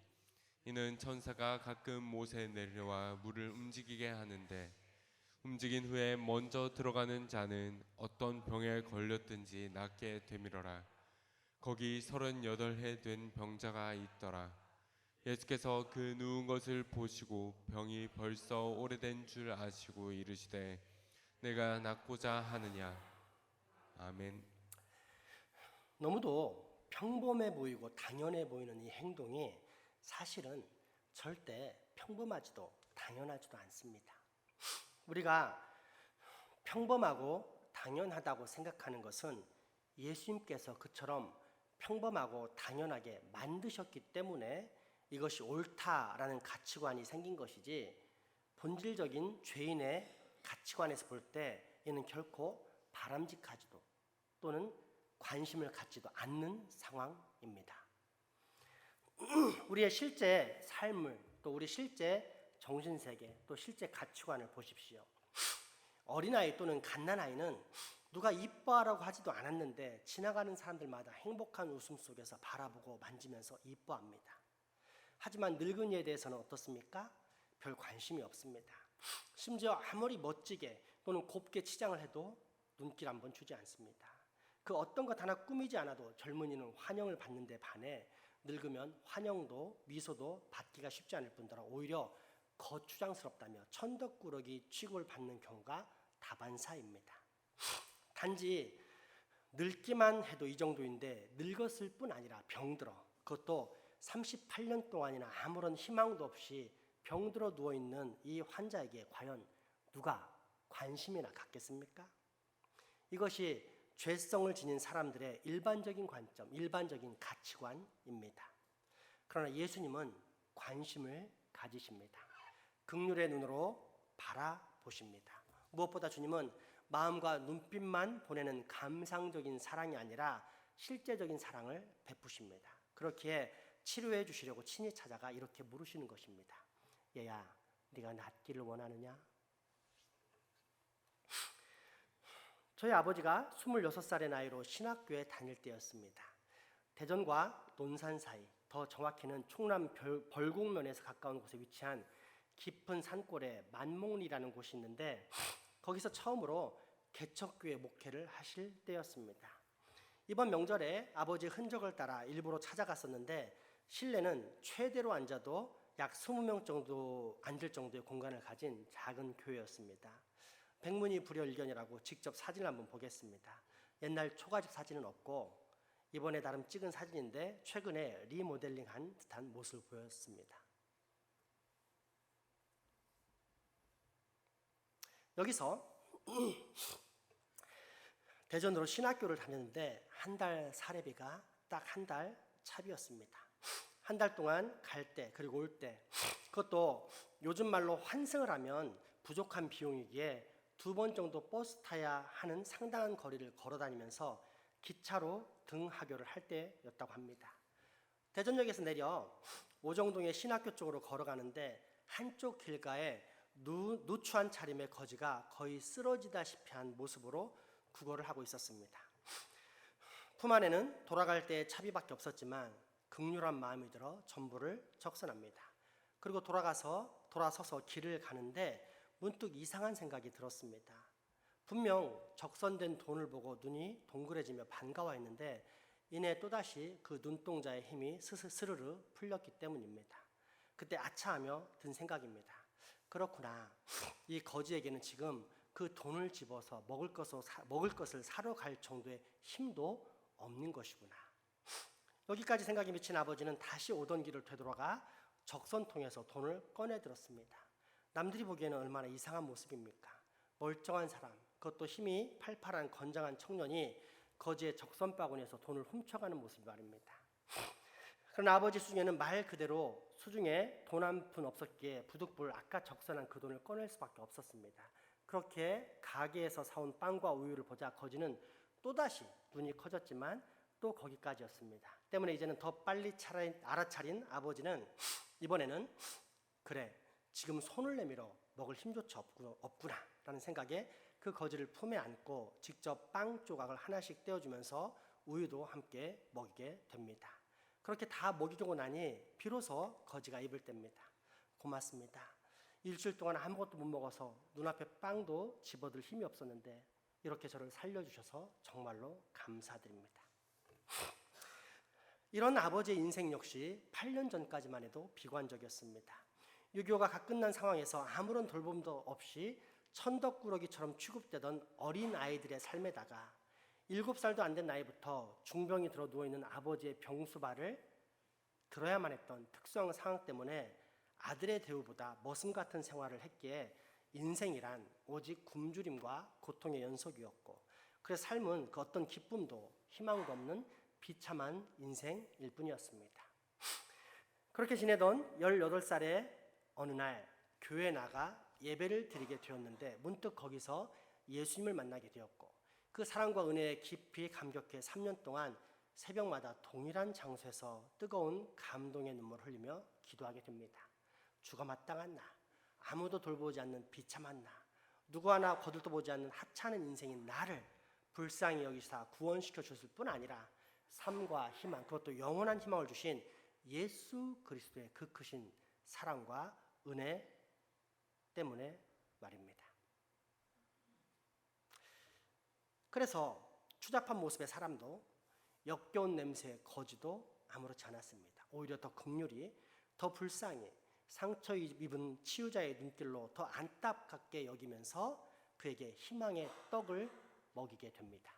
이는 천사가 가끔 못에 내려와 물을 움직이게 하는데, 움직인 후에 먼저 들어가는 자는 어떤 병에 걸렸든지 낫게 되밀어라. 거기 38해 된 병자가 있더라. 예수께서 그 누운 것을 보시고 병이 벌써 오래된 줄 아시고 이르시되, 내가 낫고자 하느냐. 아멘. 너무도 평범해 보이고 당연해 보이는 이 행동이 사실은 절대 평범하지도 당연하지도 않습니다. 우리가 평범하고 당연하다고 생각하는 것은 예수님께서 그처럼 평범하고 당연하게 만드셨기 때문에 이것이 옳다라는 가치관이 생긴 것이지, 본질적인 죄인의 가치관에서 볼 때 이는 결코 바람직하지도 또는 관심을 갖지도 않는 상황입니다. 우리의 실제 삶을, 또 우리 실제 정신세계, 또 실제 가치관을 보십시오. 어린아이 또는 갓난아이는 누가 이뻐하라고 하지도 않았는데 지나가는 사람들마다 행복한 웃음 속에서 바라보고 만지면서 이뻐합니다. 하지만 늙은이에 대해서는 어떻습니까? 별 관심이 없습니다. 심지어 아무리 멋지게 또는 곱게 치장을 해도 눈길 한번 주지 않습니다. 그 어떤 것 하나 꾸미지 않아도 젊은이는 환영을 받는 데 반해 늙으면 환영도 미소도 받기가 쉽지 않을 뿐더러 오히려 거추장스럽다며 천덕꾸러기 취급을 받는 경우가 다반사입니다. 단지 늙기만 해도 이 정도인데 늙었을 뿐 아니라 병들어, 그것도 38년 동안이나 아무런 희망도 없이 병들어 누워있는 이 환자에게 과연 누가 관심이나 갖겠습니까? 이것이 죄성을 지닌 사람들의 일반적인 관점, 일반적인 가치관입니다. 그러나 예수님은 관심을 가지십니다. 긍휼의 눈으로 바라보십니다. 무엇보다 주님은 마음과 눈빛만 보내는 감상적인 사랑이 아니라 실제적인 사랑을 베푸십니다. 그렇기에 치료해 주시려고 친히 찾아가 이렇게 물으시는 것입니다. 얘야, 네가 낫기를 원하느냐? 저희 아버지가 26살의 나이로 신학교에 다닐 때였습니다. 대전과 논산 사이, 더 정확히는 충남 벌곡면에서 가까운 곳에 위치한 깊은 산골에 만목리라는 곳이 있는데 거기서 처음으로 개척교회 목회를 하실 때였습니다. 이번 명절에 아버지의 흔적을 따라 일부러 찾아갔었는데 실내는 최대로 앉아도 약 20명 정도 앉을 정도의 공간을 가진 작은 교회였습니다. 백문이 불여일견이라고 직접 사진을 한번 보겠습니다. 옛날 초가집 사진은 없고 이번에 나름 찍은 사진인데 최근에 리모델링한 듯한 모습을 보였습니다. 여기서 대전으로 신학교를 다녔는데 한 달 사례비가 딱 한 달 차비였습니다. 한 달 동안 갈 때 그리고 올 때, 그것도 요즘 말로 환승을 하면 부족한 비용이기에 2번 정도 버스 타야 하는 상당한 거리를 걸어 다니면서 기차로 등하교를 할 때였다고 합니다. 대전역에서 내려 오정동의 신학교 쪽으로 걸어가는데 한쪽 길가에 누추한 차림의 거지가 거의 쓰러지다시피 한 모습으로 구걸을 하고 있었습니다. 품 안에는 돌아갈 때의 차비밖에 없었지만 극률한 마음이 들어 전부를 적선합니다. 그리고 돌아서서 길을 가는데 문득 이상한 생각이 들었습니다. 분명 적선된 돈을 보고 눈이 동그래지며 반가워했는데 이내 또다시 그 눈동자의 힘이 스르르 풀렸기 때문입니다. 그때 아차하며 든 생각입니다. 그렇구나. 이 거지에게는 지금 그 돈을 집어서 먹을 것을 사러 갈 정도의 힘도 없는 것이구나. 여기까지 생각이 미친 아버지는 다시 오던 길을 되돌아가 적선통에서 돈을 꺼내 들었습니다. 남들이 보기에는 얼마나 이상한 모습입니까? 멀쩡한 사람, 그것도 힘이 팔팔한 건장한 청년이 거지의 적선바구니에서 돈을 훔쳐가는 모습이 말입니다. 그러나 아버지 수중에는 말 그대로 수중에 돈 한 푼 없었기에 부득불 아까 적선한 그 돈을 꺼낼 수밖에 없었습니다. 그렇게 가게에서 사온 빵과 우유를 보자 거지는 또다시 눈이 커졌지만 또 거기까지였습니다. 때문에 이제는 더 빨리 알아차린 아버지는 이번에는 그래, 지금 손을 내밀어 먹을 힘조차 없구나 라는 생각에 그 거지를 품에 안고 직접 빵 조각을 하나씩 떼어주면서 우유도 함께 먹이게 됩니다. 그렇게 다 먹이고 나니 비로소 거지가 입을 뗍니다. 고맙습니다. 일주일 동안 아무것도 못 먹어서 눈앞에 빵도 집어들 힘이 없었는데 이렇게 저를 살려주셔서 정말로 감사드립니다. 이런 아버지의 인생 역시 8년 전까지만 해도 비관적이었습니다. 6.25가 갓 끝난 상황에서 아무런 돌봄도 없이 천덕꾸러기처럼 취급되던 어린 아이들의 삶에다가 7살도 안 된 나이부터 중병이 들어 누워있는 아버지의 병수발을 들어야만 했던 특수한 상황 때문에 아들의 대우보다 머슴 같은 생활을 했기에 인생이란 오직 굶주림과 고통의 연속이었고, 그래서 삶은 그 어떤 기쁨도 희망도 없는 비참한 인생일 뿐이었습니다. 그렇게 지내던 18살의 어느 날 교회에 나가 예배를 드리게 되었는데 문득 거기서 예수님을 만나게 되었고, 그 사랑과 은혜에 깊이 감격해 3년 동안 새벽마다 동일한 장소에서 뜨거운 감동의 눈물을 흘리며 기도하게 됩니다. 주가 마땅한 나, 아무도 돌보지 않는 비참한 나, 누구 하나 거들떠보지 않는 하찮은 인생인 나를 불쌍히 여기사 구원시켜 주실 뿐 아니라 삶과 희망, 그것도 영원한 희망을 주신 예수 그리스도의 그 크신 사랑과 은혜 때문에 말입니다. 그래서 추잡한 모습의 사람도 역겨운 냄새의 거지도 아무렇지 않았습니다. 오히려 더 극률이, 더 불쌍히 상처 입은 치유자의 눈길로 더 안타깝게 여기면서 그에게 희망의 떡을 먹이게 됩니다.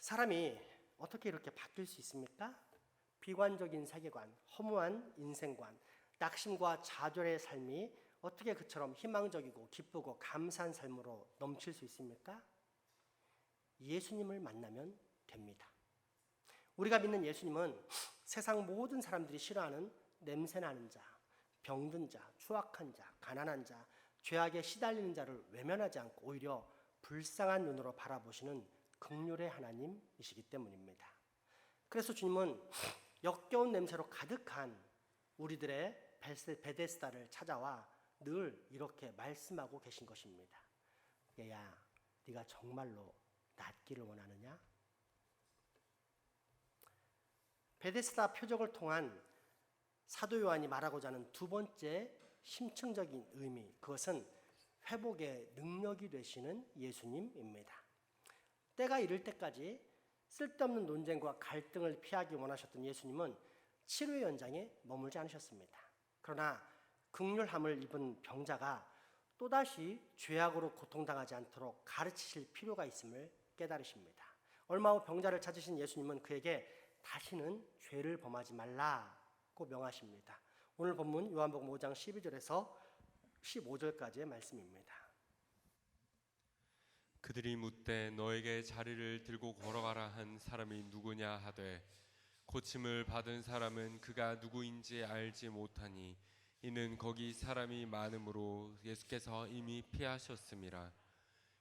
사람이 어떻게 이렇게 바뀔 수 있습니까? 비관적인 세계관, 허무한 인생관, 낙심과 좌절의 삶이 어떻게 그처럼 희망적이고 기쁘고 감사한 삶으로 넘칠 수 있습니까? 예수님을 만나면 됩니다. 우리가 믿는 예수님은 세상 모든 사람들이 싫어하는 냄새나는 자, 병든 자, 추악한 자, 가난한 자, 죄악에 시달리는 자를 외면하지 않고 오히려 불쌍한 눈으로 바라보시는 긍휼의 하나님이시기 때문입니다. 그래서 주님은 역겨운 냄새로 가득한 우리들의 베데스다를 찾아와 늘 이렇게 말씀하고 계신 것입니다. 얘야, 네가 정말로 낫기를 원하느냐? 베데스다 표적을 통한 사도 요한이 말하고자 하는 두 번째 심층적인 의미, 그것은 회복의 능력이 되시는 예수님입니다. 때가 이를 때까지 쓸데없는 논쟁과 갈등을 피하기 원하셨던 예수님은 치료의 연장에 머물지 않으셨습니다. 그러나 긍휼함을 입은 병자가 또다시 죄악으로 고통당하지 않도록 가르치실 필요가 있음을 깨달으십니다. 얼마 후 병자를 찾으신 예수님은 그에게 다시는 죄를 범하지 말라고 명하십니다. 오늘 본문 요한복음 5장 12절에서 15절까지의 말씀입니다. 그들이 묻되 너에게 자리를 들고 걸어가라 한 사람이 누구냐 하되 고침을 받은 사람은 그가 누구인지 알지 못하니 이는 거기 사람이 많음으로 예수께서 이미 피하셨음이라.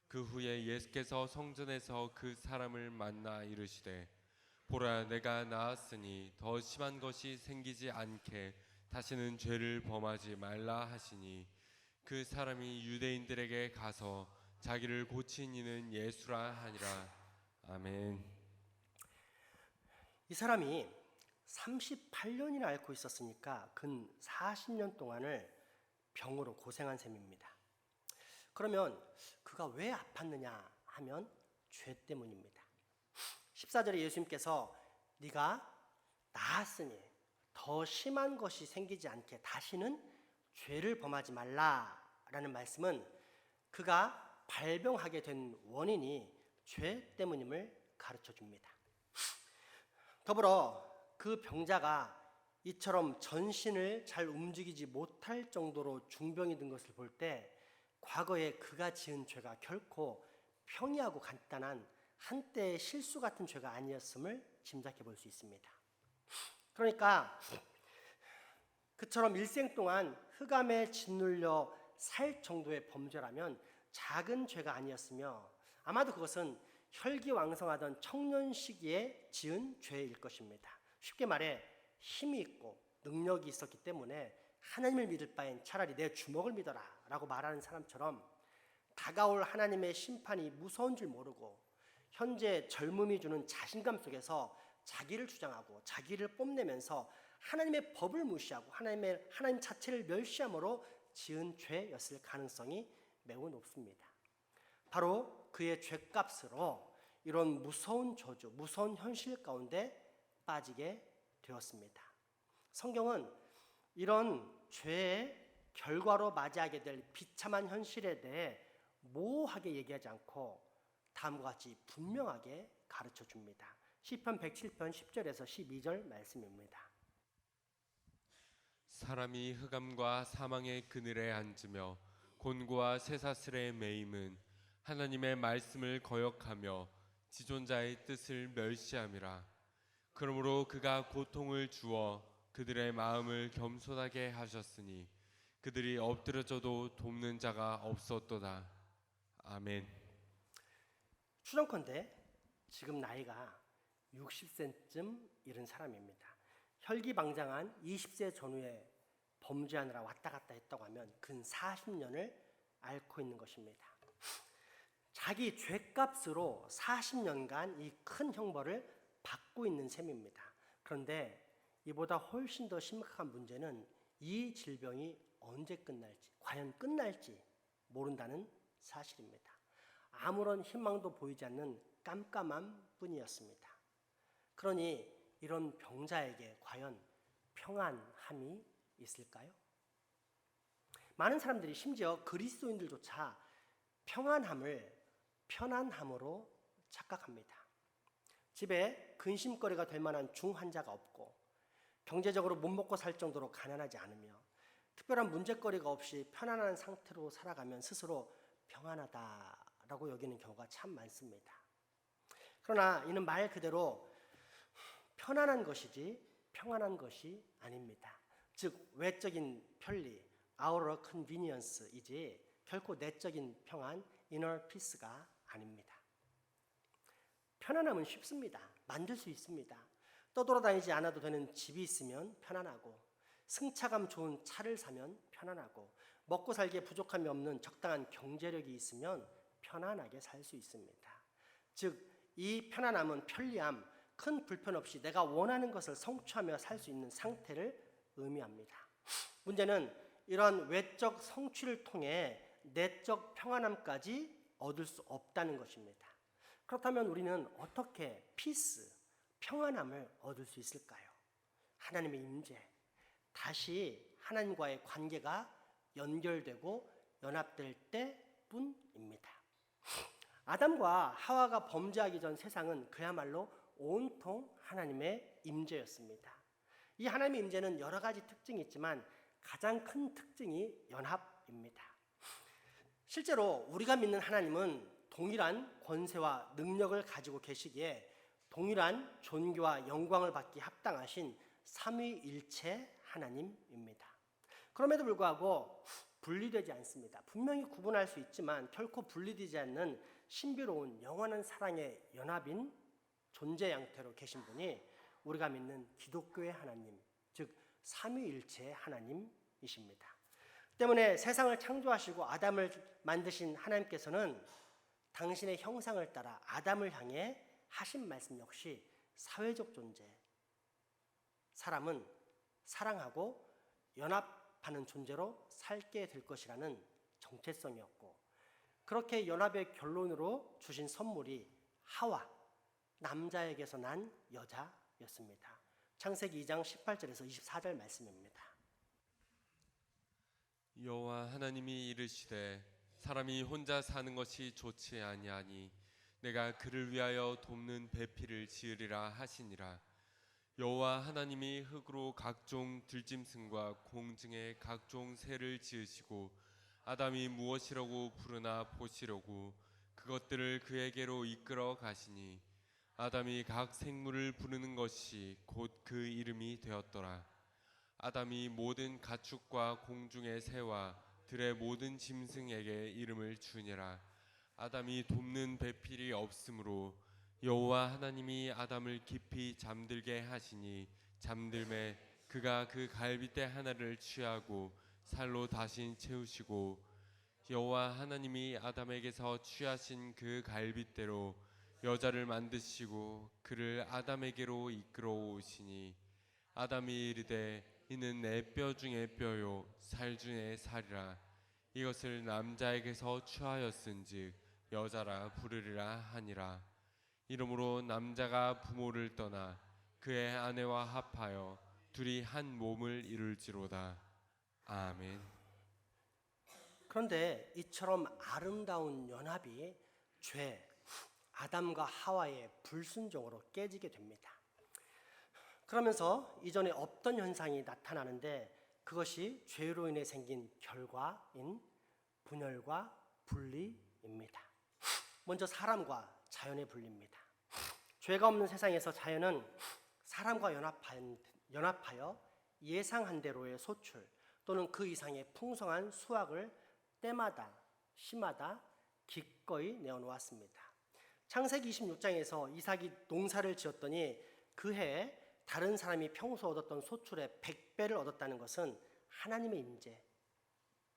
그 후에 예수께서 성전에서 그 사람을 만나 이르시되 보라 내가 나았으니 더 심한 것이 생기지 않게 다시는 죄를 범하지 말라 하시니 그 사람이 유대인들에게 가서 자기를 고친 이는 예수라 하니라. 아멘. 이 사람이 38년이나 앓고 있었으니까 근 40년 동안을 병으로 고생한 셈입니다. 그러면 그가 왜 아팠느냐 하면 죄 때문입니다. 14절에 예수님께서 네가 나았으니 더 심한 것이 생기지 않게 다시는 죄를 범하지 말라라는 말씀은 그가 발병하게 된 원인이 죄 때문임을 가르쳐 줍니다. 더불어 그 병자가 이처럼 전신을 잘 움직이지 못할 정도로 중병이 든 것을 볼 때 과거에 그가 지은 죄가 결코 평이하고 간단한 한때의 실수 같은 죄가 아니었음을 짐작해 볼 수 있습니다. 그러니까 그처럼 일생 동안 흑암에 짓눌려 살 정도의 범죄라면 작은 죄가 아니었으며 아마도 그것은 혈기왕성하던 청년 시기에 지은 죄일 것입니다. 쉽게 말해 힘이 있고 능력이 있었기 때문에 하나님을 믿을 바엔 차라리 내 주먹을 믿어라 라고 말하는 사람처럼 다가올 하나님의 심판이 무서운 줄 모르고 현재 젊음이 주는 자신감 속에서 자기를 주장하고 자기를 뽐내면서 하나님의 법을 무시하고 하나님 자체를 멸시함으로 지은 죄였을 가능성이 매우 높습니다. 바로 그의 죄값으로 이런 무서운 저주, 무서운 현실 가운데 빠지게 되었습니다. 성경은 이런 죄의 결과로 맞이하게 될 비참한 현실에 대해 모호하게 얘기하지 않고 다음과 같이 분명하게 가르쳐 줍니다. 시편 107편 10절에서 12절 말씀입니다. 사람이 흑암과 사망의 그늘에 앉으며 곤고와 쇠사슬에 매임은 하나님의 말씀을 거역하며 지존자의 뜻을 멸시함이라. 그러므로 그가 고통을 주어 그들의 마음을 겸손하게 하셨으니 그들이 엎드려져도 돕는 자가 없었도다. 아멘. 추정컨대 지금 나이가 60세쯤 이른 사람입니다. 혈기방장한 20세 전후에 범죄하느라 왔다 갔다 했다고 하면 근 40년을 앓고 있는 것입니다. 자기 죄값으로 40년간 이 큰 형벌을 받고 있는 셈입니다. 그런데 이보다 훨씬 더 심각한 문제는 이 질병이 언제 끝날지, 과연 끝날지 모른다는 사실입니다. 아무런 희망도 보이지 않는 깜깜함 뿐이었습니다. 그러니 이런 병자에게 과연 평안함이 있을까요? 많은 사람들이 심지어 그리스도인들조차 평안함을 편안함으로 착각합니다. 집에 근심거리가 될 만한 중환자가 없고 경제적으로 못 먹고 살 정도로 가난하지 않으며 특별한 문제거리가 없이 편안한 상태로 살아가면 스스로 평안하다라고 여기는 경우가 참 많습니다. 그러나 이는 말 그대로 편안한 것이지 평안한 것이 아닙니다. 즉 외적인 편리, outer convenience이지 결코 내적인 평안, inner peace가 아닙니다. 편안함은 쉽습니다. 만들 수 있습니다. 떠돌아다니지 않아도 되는 집이 있으면 편안하고, 승차감 좋은 차를 사면 편안하고, 먹고 살기에 부족함이 없는 적당한 경제력이 있으면 편안하게 살 수 있습니다. 즉 이 편안함은 편리함, 큰 불편 없이 내가 원하는 것을 성취하며 살 수 있는 상태를 의미합니다. 문제는 이러한 외적 성취를 통해 내적 평안함까지 얻을 수 없다는 것입니다. 그렇다면 우리는 어떻게 피스, 평안함을 얻을 수 있을까요? 하나님의 임재, 다시 하나님과의 관계가 연결되고 연합될 때뿐입니다. 아담과 하와가 범죄하기 전 세상은 그야말로 온통 하나님의 임재였습니다. 이 하나님의 임재는 여러 가지 특징이 있지만 가장 큰 특징이 연합입니다. 실제로 우리가 믿는 하나님은 동일한 권세와 능력을 가지고 계시기에 동일한 존귀와 영광을 받기 합당하신 삼위일체 하나님입니다. 그럼에도 불구하고 분리되지 않습니다. 분명히 구분할 수 있지만 결코 분리되지 않는 신비로운 영원한 사랑의 연합인 존재 양태로 계신 분이 우리가 믿는 기독교의 하나님, 즉 삼위일체의 하나님이십니다. 때문에 세상을 창조하시고 아담을 만드신 하나님께서는 당신의 형상을 따라 아담을 향해 하신 말씀 역시 사회적 존재, 사람은 사랑하고 연합하는 존재로 살게 될 것이라는 정체성이었고, 그렇게 연합의 결론으로 주신 선물이 하와, 남자에게서 난 여자였습니다. 창세기 2장 18절에서 24절 말씀입니다. 여호와 하나님이 이르시되 사람이 혼자 사는 것이 좋지 아니하니 내가 그를 위하여 돕는 배필을 지으리라 하시니라. 여호와 하나님이 흙으로 각종 들짐승과 공중의 각종 새를 지으시고 아담이 무엇이라고 부르나 보시려고 그것들을 그에게로 이끌어 가시니 아담이 각 생물을 부르는 것이 곧 그 이름이 되었더라. 아담이 모든 가축과 공중의 새와 들의 모든 짐승에게 이름을 주니라. 아담이 돕는 배필이 없으므로 여호와 하나님이 아담을 깊이 잠들게 하시니 잠들매 그가 그 갈빗대 하나를 취하고 살로 다시 채우시고 여호와 하나님이 아담에게서 취하신 그 갈빗대로 여자를 만드시고 그를 아담에게로 이끌어 오시니 아담이 이르되 이는 내 뼈 중에 뼈요 살 중에 살이라. 이것을 남자에게서 취하였은즉 여자라 부르리라 하니라. 이러므로 남자가 부모를 떠나 그의 아내와 합하여 둘이 한 몸을 이룰지로다. 아멘. 그런데 이처럼 아름다운 연합이 죄, 아담과 하와의 불순종으로 깨지게 됩니다. 그러면서 이전에 없던 현상이 나타나는데 그것이 죄로 인해 생긴 결과인 분열과 분리입니다. 먼저 사람과 자연의 분리입니다. 죄가 없는 세상에서 자연은 사람과 연합하여 예상한 대로의 소출 또는 그 이상의 풍성한 수확을 때마다 시마다 기꺼이 내어놓았습니다. 창세기 26장에서 이삭이 농사를 지었더니 그 해에 다른 사람이 평소 얻었던 소출의 100배를 얻었다는 것은 하나님의 임재,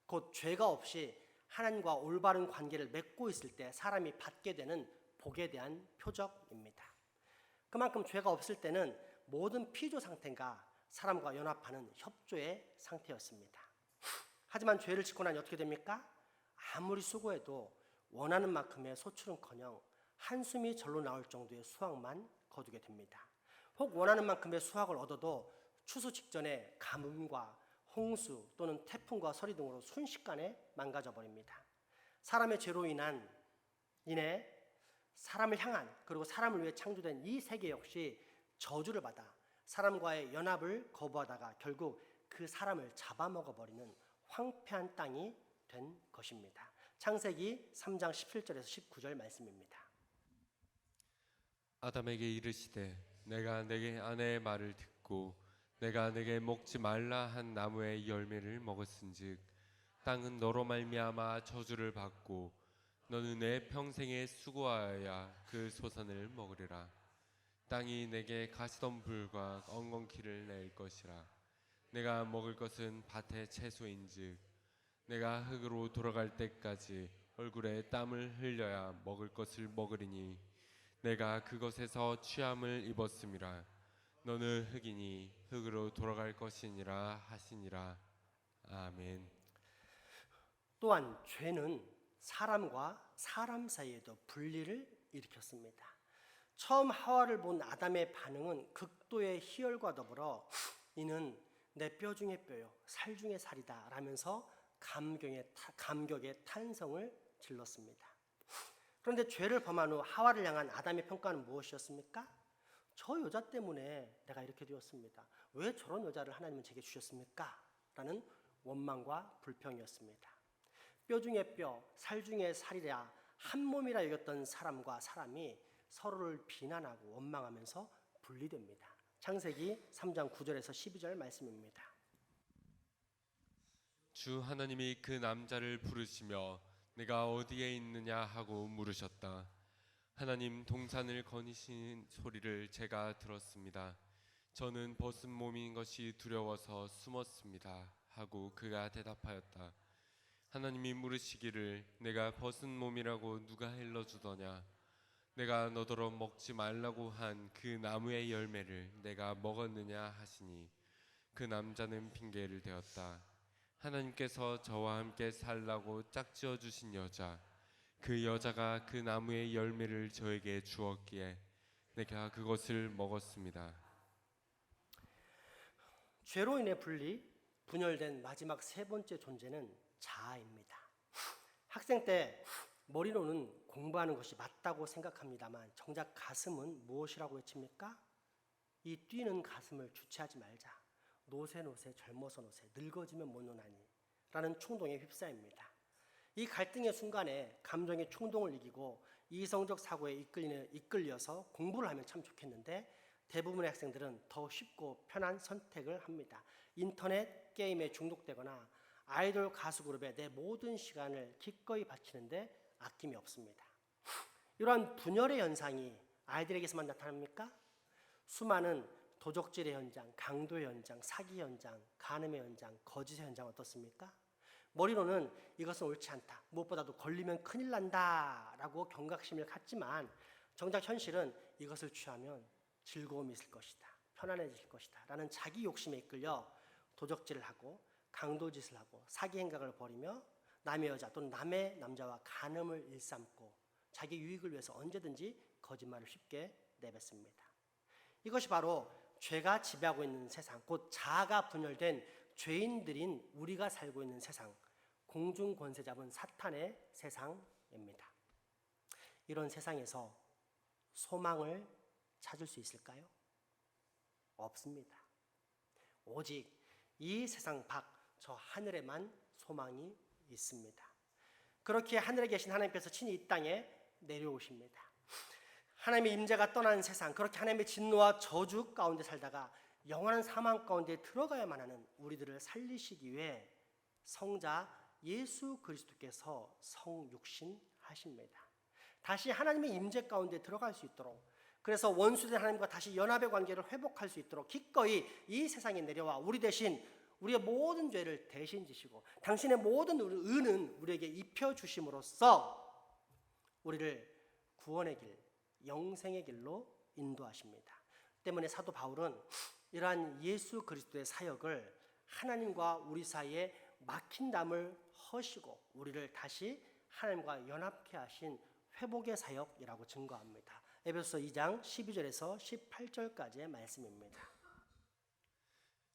곧 죄가 없이 하나님과 올바른 관계를 맺고 있을 때 사람이 받게 되는 복에 대한 표적입니다. 그만큼 죄가 없을 때는 모든 피조 상태가 사람과 연합하는 협조의 상태였습니다. 하지만 죄를 짓고 나니 어떻게 됩니까? 아무리 수고해도 원하는 만큼의 소출은커녕 한숨이 절로 나올 정도의 수확만 거두게 됩니다. 혹 원하는 만큼의 수확을 얻어도 추수 직전에 가뭄과 홍수 또는 태풍과 서리 등으로 순식간에 망가져 버립니다. 사람의 죄로 인해 사람을 향한 그리고 사람을 위해 창조된 이 세계 역시 저주를 받아 사람과의 연합을 거부하다가 결국 그 사람을 잡아먹어버리는 황폐한 땅이 된 것입니다. 창세기 3장 17절에서 19절 말씀입니다. 아담에게 이르시되 내가 내게 아내의 말을 듣고 내가 내게 먹지 말라 한 나무의 열매를 먹었은즉 땅은 너로 말미암아 저주를 받고 너는 내 평생에 수고하여야 그 소산을 먹으리라. 땅이 내게 가시덤불과 엉겅퀴를 낼 것이라. 내가 먹을 것은 밭의 채소인즉 내가 흙으로 돌아갈 때까지 얼굴에 땀을 흘려야 먹을 것을 먹으리니 내가 그것에서 취함을 입었음이라. 너는 흙이니 흙으로 돌아갈 것이니라 하시니라. 아멘. 또한 죄는 사람과 사람 사이에도 분리를 일으켰습니다. 처음 하와를 본 아담의 반응은 극도의 희열과 더불어 이는 내 뼈 중에 뼈요 살 중에 살이다 라면서 감격의 탄성을 질렀습니다. 그런데 죄를 범한 후 하와를 향한 아담의 평가는 무엇이었습니까? 저 여자 때문에 내가 이렇게 되었습니다. 왜 저런 여자를 하나님은 제게 주셨습니까? 라는 원망과 불평이었습니다. 뼈 중에 뼈, 살 중에 살이라 한 몸이라 여겼던 사람과 사람이 서로를 비난하고 원망하면서 분리됩니다. 창세기 3장 9절에서 12절 말씀입니다. 주 하나님이 그 남자를 부르시며 내가 어디에 있느냐 하고 물으셨다. 하나님 동산을 거니시는 소리를 제가 들었습니다. 저는 벗은 몸인 것이 두려워서 숨었습니다 하고 그가 대답하였다. 하나님이 물으시기를 내가 벗은 몸이라고 누가 일러주더냐. 내가 너더러 먹지 말라고 한 그 나무의 열매를 내가 먹었느냐 하시니 그 남자는 핑계를 대었다. 하나님께서 저와 함께 살라고 짝지어 주신 여자, 그 여자가 그 나무의 열매를 저에게 주었기에 내가 그것을 먹었습니다. 죄로 인해 분열된 마지막 세 번째 존재는 자아입니다. 학생 때 머리로는 공부하는 것이 맞다고 생각합니다만 정작 가슴은 무엇이라고 외칩니까? 이 뛰는 가슴을 주체하지 말자. 노세 젊어서 노세 늙어지면 못 노나니 라는 충동에 휩싸입니다. 이 갈등의 순간에 감정의 충동을 이기고 이성적 사고에 이끌려서 공부를 하면 참 좋겠는데 대부분의 학생들은 더 쉽고 편한 선택을 합니다. 인터넷 게임에 중독되거나 아이돌 가수 그룹에 내 모든 시간을 기꺼이 바치는데 아낌이 없습니다. 이러한 분열의 현상이 아이들에게서만 나타납니까? 수많은 도적질의 현장, 강도의 현장, 사기 현장, 간음의 현장, 거짓의 현장 어떻습니까? 머리로는 이것은 옳지 않다. 무엇보다도 걸리면 큰일 난다 라고 경각심을 갖지만 정작 현실은 이것을 취하면 즐거움이 있을 것이다. 편안해질 것이다. 라는 자기 욕심에 이끌려 도적질을 하고 강도짓을 하고 사기 행각을 벌이며 남의 여자 또는 남의 남자와 간음을 일삼고 자기 유익을 위해서 언제든지 거짓말을 쉽게 내뱉습니다. 이것이 바로 죄가 지배하고 있는 세상, 곧 자아가 분열된 죄인들인 우리가 살고 있는 세상, 공중 권세 잡은 사탄의 세상입니다. 이런 세상에서 소망을 찾을 수 있을까요? 없습니다. 오직 이 세상 밖 저 하늘에만 소망이 있습니다. 그렇게 하늘에 계신 하나님께서 친히 이 땅에 내려오십니다. 하나님의 임재가 떠난 세상, 그렇게 하나님의 진노와 저주 가운데 살다가 영원한 사망 가운데 들어가야만 하는 우리들을 살리시기 위해 성자 예수 그리스도께서 성육신하십니다. 다시 하나님의 임재 가운데 들어갈 수 있도록, 그래서 원수된 하나님과 다시 연합의 관계를 회복할 수 있도록 기꺼이 이 세상에 내려와 우리 대신 우리의 모든 죄를 대신 지시고 당신의 모든 의는 우리에게 입혀주심으로써 우리를 구원의 길, 영생의 길로 인도하십니다. 때문에 사도 바울은 이러한 예수 그리스도의 사역을 하나님과 우리 사이에 막힌 담을 허시고 우리를 다시 하나님과 연합케 하신 회복의 사역이라고 증거합니다. 에베소서 2장 12절에서 18절까지의 말씀입니다.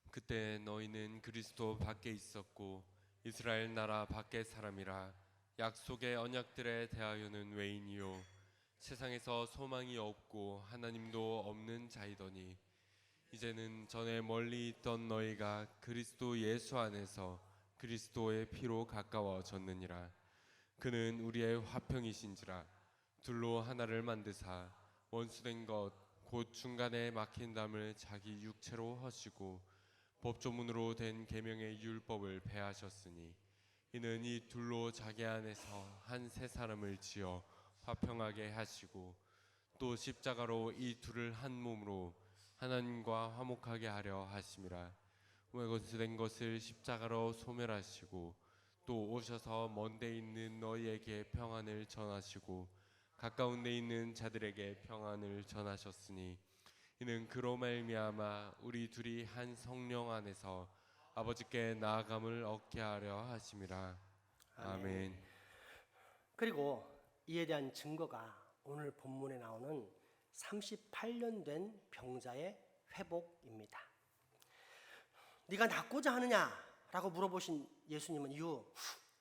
그때 너희는 그리스도 밖에 있었고 이스라엘 나라 밖의 사람이라 약속의 언약들에 대하여는 외인이요 세상에서 소망이 없고 하나님도 없는 자이더니 이제는 전에 멀리 있던 너희가 그리스도 예수 안에서 그리스도의 피로 가까워졌느니라. 그는 우리의 화평이신지라 둘로 하나를 만드사 원수된 것 곧 중간에 막힌 담을 자기 육체로 허시고 법조문으로 된 계명의 율법을 폐하셨으니 이는 이 둘로 자기 안에서 한 새 사람을 지어 화평하게 하시고 또 십자가로 이 둘을 한 몸으로 하나님과 화목하게 하려 하심이라. 원수된 것을 십자가로 소멸하시고 또 오셔서 먼 데 있는 너희에게 평안을 전하시고 가까운 데 있는 자들에게 평안을 전하셨으니 이는 그로 말미암아 우리 둘이 한 성령 안에서 아버지께 나아감을 얻게 하려 하심이라. 아멘. 그리고 이에 대한 증거가 오늘 본문에 나오는 38년 된 병자의 회복입니다. 네가 낫고자 하느냐라고 물어보신 예수님은 이후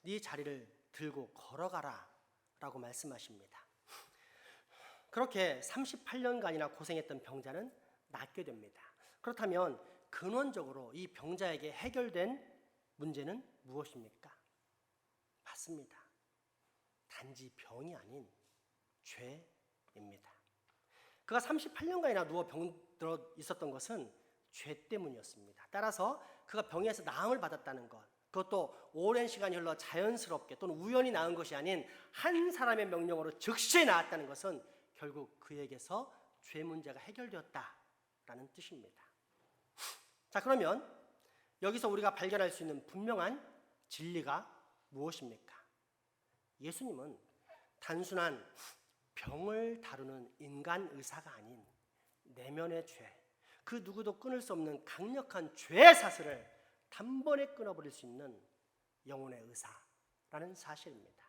네 자리를 들고 걸어가라 라고 말씀하십니다. 그렇게 38년간이나 고생했던 병자는 낫게 됩니다. 그렇다면 근원적으로 이 병자에게 해결된 문제는 무엇입니까? 맞습니다. 단지 병이 아닌 죄입니다. 그가 38년간이나 누워 병들어 있었던 것은 죄 때문이었습니다. 따라서 그가 병에서 나음을 받았다는 것, 그것도 오랜 시간이 흘러 자연스럽게 또는 우연히 나은 것이 아닌 한 사람의 명령으로 즉시 나았다는 것은 결국 그에게서 죄 문제가 해결되었다라는 뜻입니다. 자, 그러면 여기서 우리가 발견할 수 있는 분명한 진리가 무엇입니까? 예수님은 단순한 병을 다루는 인간 의사가 아닌 내면의 죄, 그 누구도 끊을 수 없는 강력한 죄의 사슬을 단번에 끊어버릴 수 있는 영혼의 의사라는 사실입니다.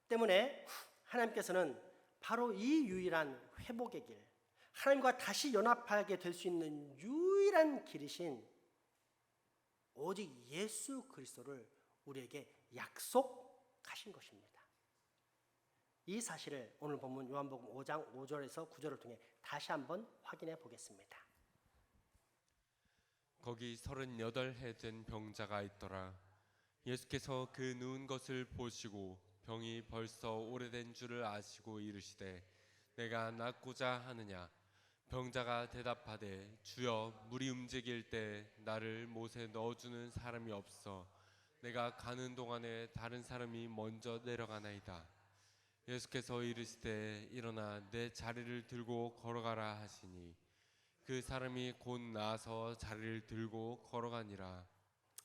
때문에 하나님께서는 바로 이 유일한 회복의 길, 하나님과 다시 연합하게 될 수 있는 유일한 길이신 오직 예수 그리스도를 우리에게 약속하신 것입니다. 이 사실을 오늘 본문 요한복음 5장 5절에서 9절을 통해 다시 한번 확인해 보겠습니다. 거기 38해 된 병자가 있더라. 예수께서 그 누운 것을 보시고 병이 벌써 오래된 줄을 아시고 이르시되 내가 낫고자 하느냐. 병자가 대답하되 주여 물이 움직일 때 나를 못에 넣어주는 사람이 없어 내가 가는 동안에 다른 사람이 먼저 내려가나이다. 예수께서 이르시되 일어나 내 자리를 들고 걸어가라 하시니 그 사람이 곧 나아서 자리를 들고 걸어가니라.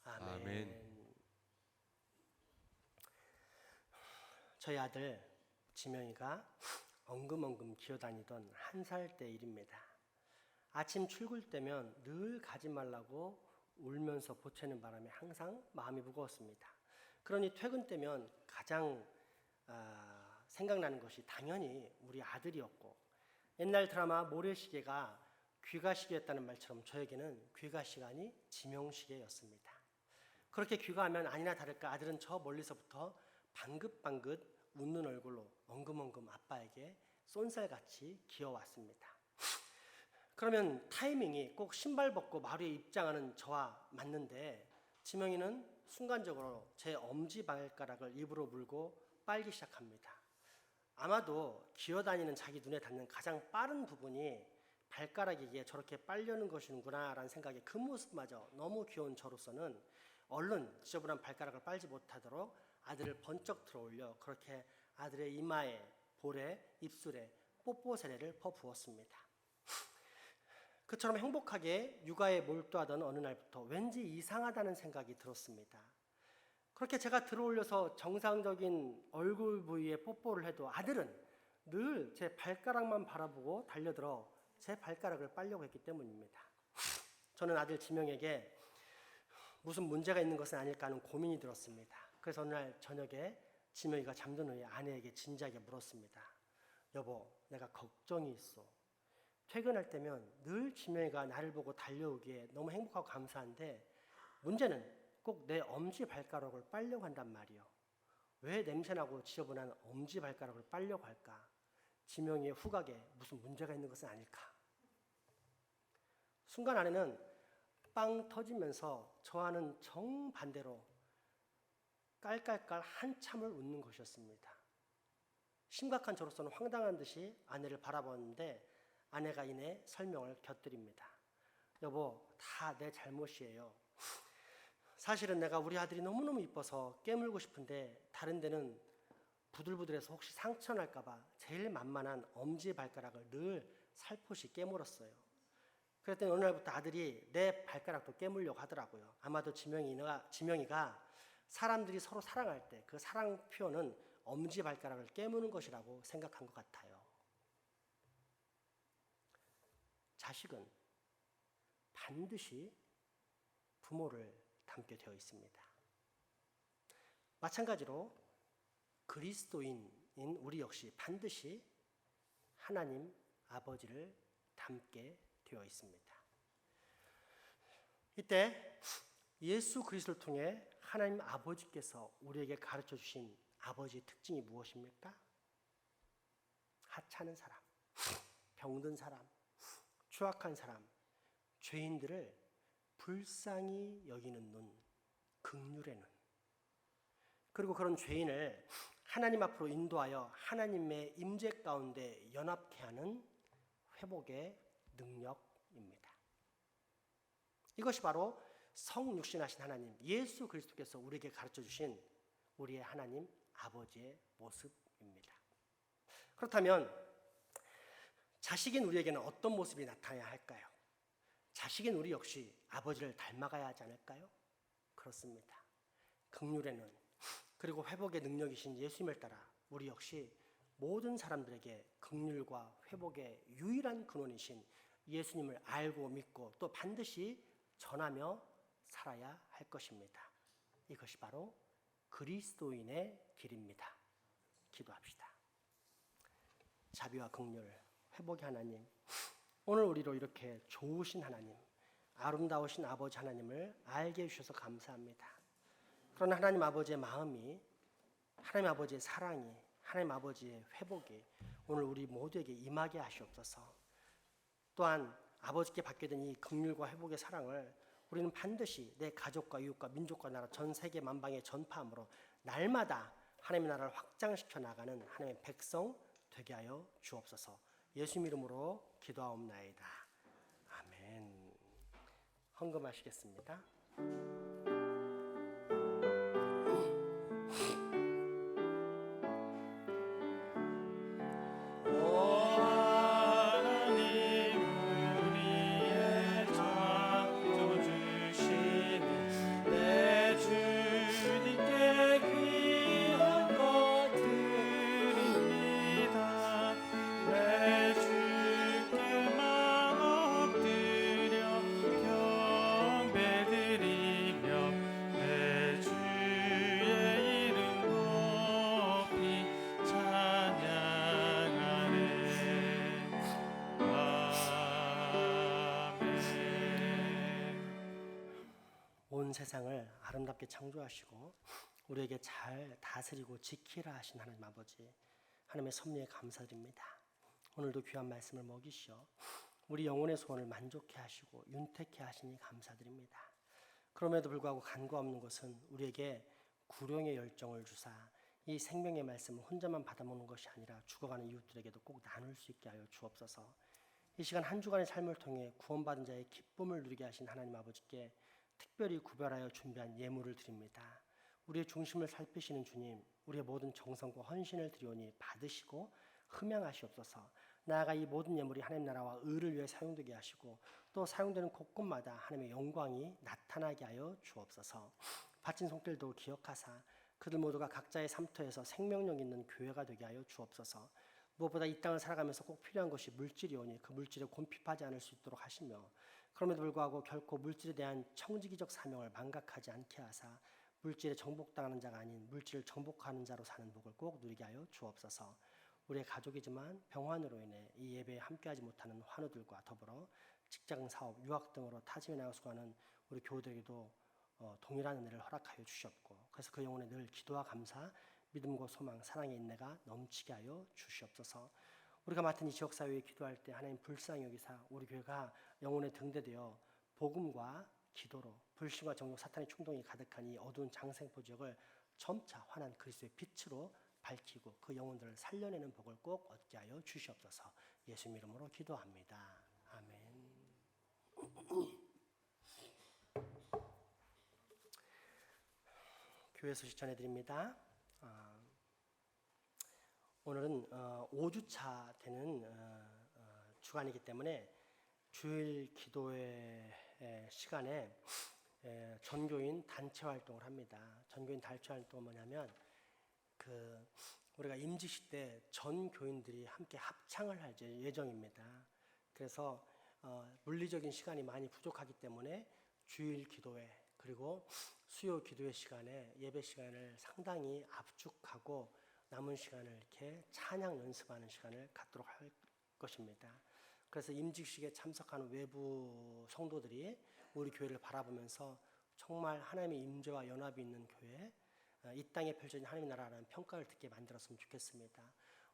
아멘. 저희 아들 지명이가 엉금엉금 기어다니던 1살 때 일입니다. 아침 출근 때면 늘 가지 말라고 울면서 보채는 바람에 항상 마음이 무거웠습니다. 그러니 퇴근 때면 가장 생각나는 것이 당연히 우리 아들이었고, 옛날 드라마 모래시계가 귀가시계였다는 말처럼 저에게는 귀가시간이 지명시계였습니다. 그렇게 귀가하면 아니나 다를까 아들은 저 멀리서부터 방긋방긋 웃는 얼굴로 엉금엉금 아빠에게 쏜살같이 기어왔습니다. 그러면 타이밍이 꼭 신발 벗고 마루에 입장하는 저와 맞는데 지명이는 순간적으로 제 엄지발가락을 입으로 물고 빨기 시작합니다. 아마도 기어다니는 자기 눈에 닿는 가장 빠른 부분이 발가락이기에 저렇게 빨려는 것이구나 라는 생각에 그 모습마저 너무 귀여운 저로서는 얼른 지저분한 발가락을 빨지 못하도록 아들을 번쩍 들어올려 그렇게 아들의 이마에, 볼에, 입술에 뽀뽀 세례를 퍼부었습니다. 그처럼 행복하게 육아에 몰두하던 어느 날부터 왠지 이상하다는 생각이 들었습니다. 그렇게 제가 들어올려서 정상적인 얼굴 부위에 뽀뽀를 해도 아들은 늘 제 발가락만 바라보고 달려들어 제 발가락을 빨려고 했기 때문입니다. 저는 아들 지명에게 무슨 문제가 있는 것은 아닐까 하는 고민이 들었습니다. 그래서 어느 날 저녁에 지명이가 잠든 후에 아내에게 진지하게 물었습니다. 여보, 내가 걱정이 있어. 퇴근할 때면 늘 지명이가 나를 보고 달려오기에 너무 행복하고 감사한데 문제는 꼭 내 엄지발가락을 빨려고 한단 말이요. 왜 냄새나고 지저분한 엄지발가락을 빨려고 할까? 지명이의 후각에 무슨 문제가 있는 것은 아닐까? 순간 아내는 빵 터지면서 저와는 정반대로 깔깔깔 한참을 웃는 것이었습니다. 심각한 저로서는 황당한 듯이 아내를 바라보는데 아내가 이내 설명을 곁들입니다. 여보, 다 내 잘못이에요. 사실은 내가 우리 아들이 너무너무 이뻐서 깨물고 싶은데 다른 데는 부들부들해서 혹시 상처 날까 봐 제일 만만한 엄지발가락을 늘 살포시 깨물었어요. 그랬더니 어느 날부터 아들이 내 발가락도 깨물려고 하더라고요. 아마도 지명이가 사람들이 서로 사랑할 때 그 사랑 표현은 엄지발가락을 깨무는 것이라고 생각한 것 같아요. 자식은 반드시 부모를 닮게 되어 있습니다. 마찬가지로 그리스도인인 우리 역시 반드시 하나님 아버지를 닮게 되어 있습니다. 이때 예수 그리스도를 통해 하나님 아버지께서 우리에게 가르쳐 주신 아버지의 특징이 무엇입니까? 하찮은 사람, 병든 사람, 추악한 사람, 죄인들을 불쌍히 여기는 눈, 긍휼의 눈. 그리고 그런 죄인을 하나님 앞으로 인도하여 하나님의 임재 가운데 연합케 하는 회복의 능력입니다. 이것이 바로 성육신하신 하나님 예수 그리스도께서 우리에게 가르쳐 주신 우리의 하나님 아버지의 모습입니다. 그렇다면 자식인 우리에게는 어떤 모습이 나타나야 할까요? 자식인 우리 역시 아버지를 닮아가야 하지 않을까요? 그렇습니다. 긍휼의 눈 그리고 회복의 능력이신 예수님을 따라 우리 역시 모든 사람들에게 긍휼과 회복의 유일한 근원이신 예수님을 알고 믿고 또 반드시 전하며 살아야 할 것입니다. 이것이 바로 그리스도인의 길입니다. 기도합시다. 자비와 긍휼, 회복의 하나님, 오늘 우리로 이렇게 좋으신 하나님, 아름다우신 아버지 하나님을 알게 해주셔서 감사합니다. 그러나 하나님 아버지의 마음이, 하나님 아버지의 사랑이, 하나님 아버지의 회복이 오늘 우리 모두에게 임하게 하시옵소서. 또한 아버지께 받게 된 이 긍휼과 회복의 사랑을 우리는 반드시 내 가족과 이웃과 민족과 나라 전 세계 만방에 전파함으로 날마다 하나님의 나라를 확장시켜 나가는 하나님의 백성 되게 하여 주옵소서. 예수님 이름으로 기도하옵나이다. 아멘. 헌금하시겠습니다. 온 세상을 아름답게 창조하시고 우리에게 잘 다스리고 지키라 하신 하나님 아버지, 하나님의 섭리에 감사드립니다. 오늘도 귀한 말씀을 먹이시어 우리 영혼의 소원을 만족해 하시고 윤택해 하시니 감사드립니다. 그럼에도 불구하고 간과 없는 것은 우리에게 구령의 열정을 주사 이 생명의 말씀을 혼자만 받아먹는 것이 아니라 죽어가는 이웃들에게도 꼭 나눌 수 있게 하여 주옵소서. 이 시간 한 주간의 삶을 통해 구원받은 자의 기쁨을 누리게 하신 하나님 아버지께 특별히 구별하여 준비한 예물을 드립니다. 우리의 중심을 살피시는 주님, 우리의 모든 정성과 헌신을 드리오니 받으시고 흠양하시옵소서. 나아가 이 모든 예물이 하나님 나라와 의를 위해 사용되게 하시고 또 사용되는 곳곳마다 하나님의 영광이 나타나게 하여 주옵소서. 바친 손길도 기억하사 그들 모두가 각자의 삶터에서 생명력 있는 교회가 되게 하여 주옵소서. 무엇보다 이 땅을 살아가면서 꼭 필요한 것이 물질이오니 그 물질에 곰핍하지 않을 수 있도록 하시며 그럼에도 불구하고 결코 물질에 대한 청지기적 사명을 망각하지 않게 하사 물질에 정복당하는 자가 아닌 물질을 정복하는 자로 사는 복을 꼭 누리게 하여 주옵소서. 우리의 가족이지만 병환으로 인해 이 예배에 함께하지 못하는 환우들과 더불어 직장, 사업, 유학 등으로 타지에 나가 수고하는 우리 교우들에게도 동일한 은혜를 허락하여 주시옵고 그래서 그 영혼에 늘 기도와 감사, 믿음과 소망, 사랑의 인내가 넘치게 하여 주시옵소서. 우리가 맡은 이 지역사회에 기도할 때 하나님 불쌍히 여기사 우리 교회가 영혼의 등대되어 복음과 기도로 불신과 정욕, 사탄의 충동이 가득한 이 어두운 장생포 지역을 점차 환한 그리스도의 빛으로 밝히고 그 영혼들을 살려내는 복을 꼭 얻게 하여 주시옵소서. 예수님 이름으로 기도합니다. 아멘. 교회 소식 전해드립니다. 오늘은 5주차 되는 주간이기 때문에 주일 기도회 시간에 전교인 단체 활동을 합니다. 전교인 단체 활동은 뭐냐면 우리가 임직식 때 전 교인들이 함께 합창을 할 예정입니다. 그래서 물리적인 시간이 많이 부족하기 때문에 주일 기도회 그리고 수요 기도회 시간에 예배 시간을 상당히 압축하고 남은 시간을 이렇게 찬양 연습하는 시간을 갖도록 할 것입니다. 그래서 임직식에 참석하는 외부 성도들이 우리 교회를 바라보면서 정말 하나님의 임재와 연합이 있는 교회, 이 땅에 펼쳐진 하나님의 나라라는 평가를 듣게 만들었으면 좋겠습니다.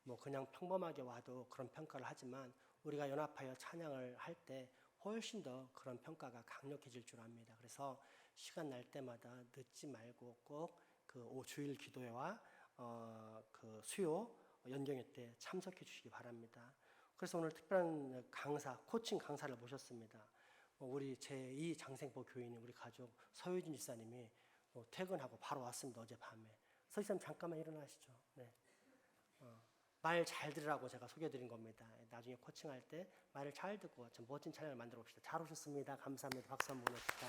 뭐 그냥 평범하게 와도 그런 평가를 하지만 우리가 연합하여 찬양을 할 때 훨씬 더 그런 평가가 강력해질 줄 압니다. 그래서 시간 날 때마다 늦지 말고 꼭 그 주일 기도회와 그 수요 연경회 때 참석해 주시기 바랍니다. 그래서 오늘 특별한 강사, 코칭 강사를 모셨습니다. 우리 제2 장생포 교인이 우리 가족 서유진 집사님이 퇴근하고 바로 왔습니다. 어젯밤에. 서 집사님 잠깐만 일어나시죠. 네. 말 잘 들으라고 제가 소개해드린 겁니다. 나중에 코칭할 때 말을 잘 듣고 좀 멋진 찬양을 만들어 봅시다. 잘 오셨습니다. 감사합니다. 박수 한번 보냅시다.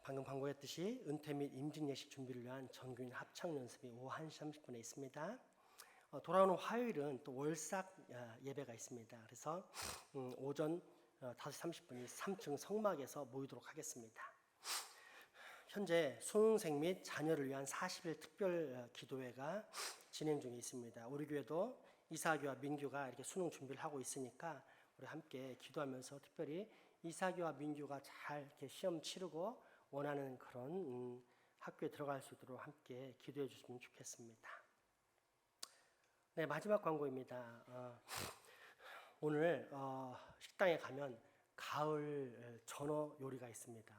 방금 광고했듯이 은퇴 및 임직 예식 준비를 위한 전교인 합창 연습이 오후 1시 30분에 있습니다. 돌아오는 화요일은 또 월삭 예배가 있습니다. 그래서 오전 5시 30분이 3층 성막에서 모이도록 하겠습니다. 현재 수능생 및 자녀를 위한 40일 특별 기도회가 진행 중에 있습니다. 우리 교회도 이사교와 민규가 이렇게 수능 준비를 하고 있으니까 우리 함께 기도하면서 특별히 이사교와 민규가 잘 이렇게 시험 치르고 원하는 그런 학교에 들어갈 수 있도록 함께 기도해 주시면 좋겠습니다. 네, 마지막 광고입니다. 오늘 식당에 가면 가을 전어 요리가 있습니다.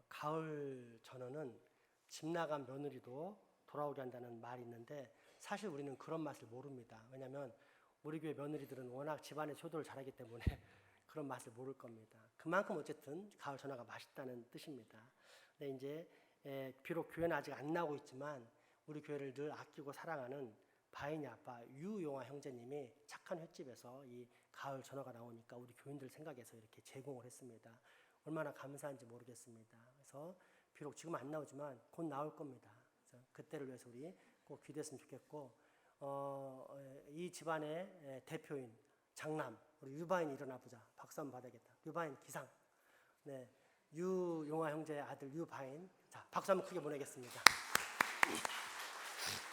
가을 전어는 집 나간 며느리도 돌아오게 한다는 말이 있는데 사실 우리는 그런 맛을 모릅니다. 왜냐하면 우리 교회 며느리들은 워낙 집안에 효도를 잘하기 때문에 그런 맛을 모를 겁니다. 그만큼 어쨌든 가을 전어가 맛있다는 뜻입니다. 근데 이제 비록 교회는 아직 안 나오고 있지만 우리 교회를 늘 아끼고 사랑하는 바인이 아빠 유용화 형제님이 착한 횟집에서 이 가을 전어가 나오니까 우리 교인들 생각해서 이렇게 제공을 했습니다. 얼마나 감사한지 모르겠습니다. 그래서 비록 지금 안 나오지만 곧 나올 겁니다. 그래서 그때를 위해서 우리 꼭 기도했으면 좋겠고 이 집안의 대표인 장남 우리 유바인 일어나 보자. 박수 한번 받아야겠다. 유바인 기상. 네, 유용화 형제의 아들 유바인. 자, 박수 한번 크게 보내겠습니다.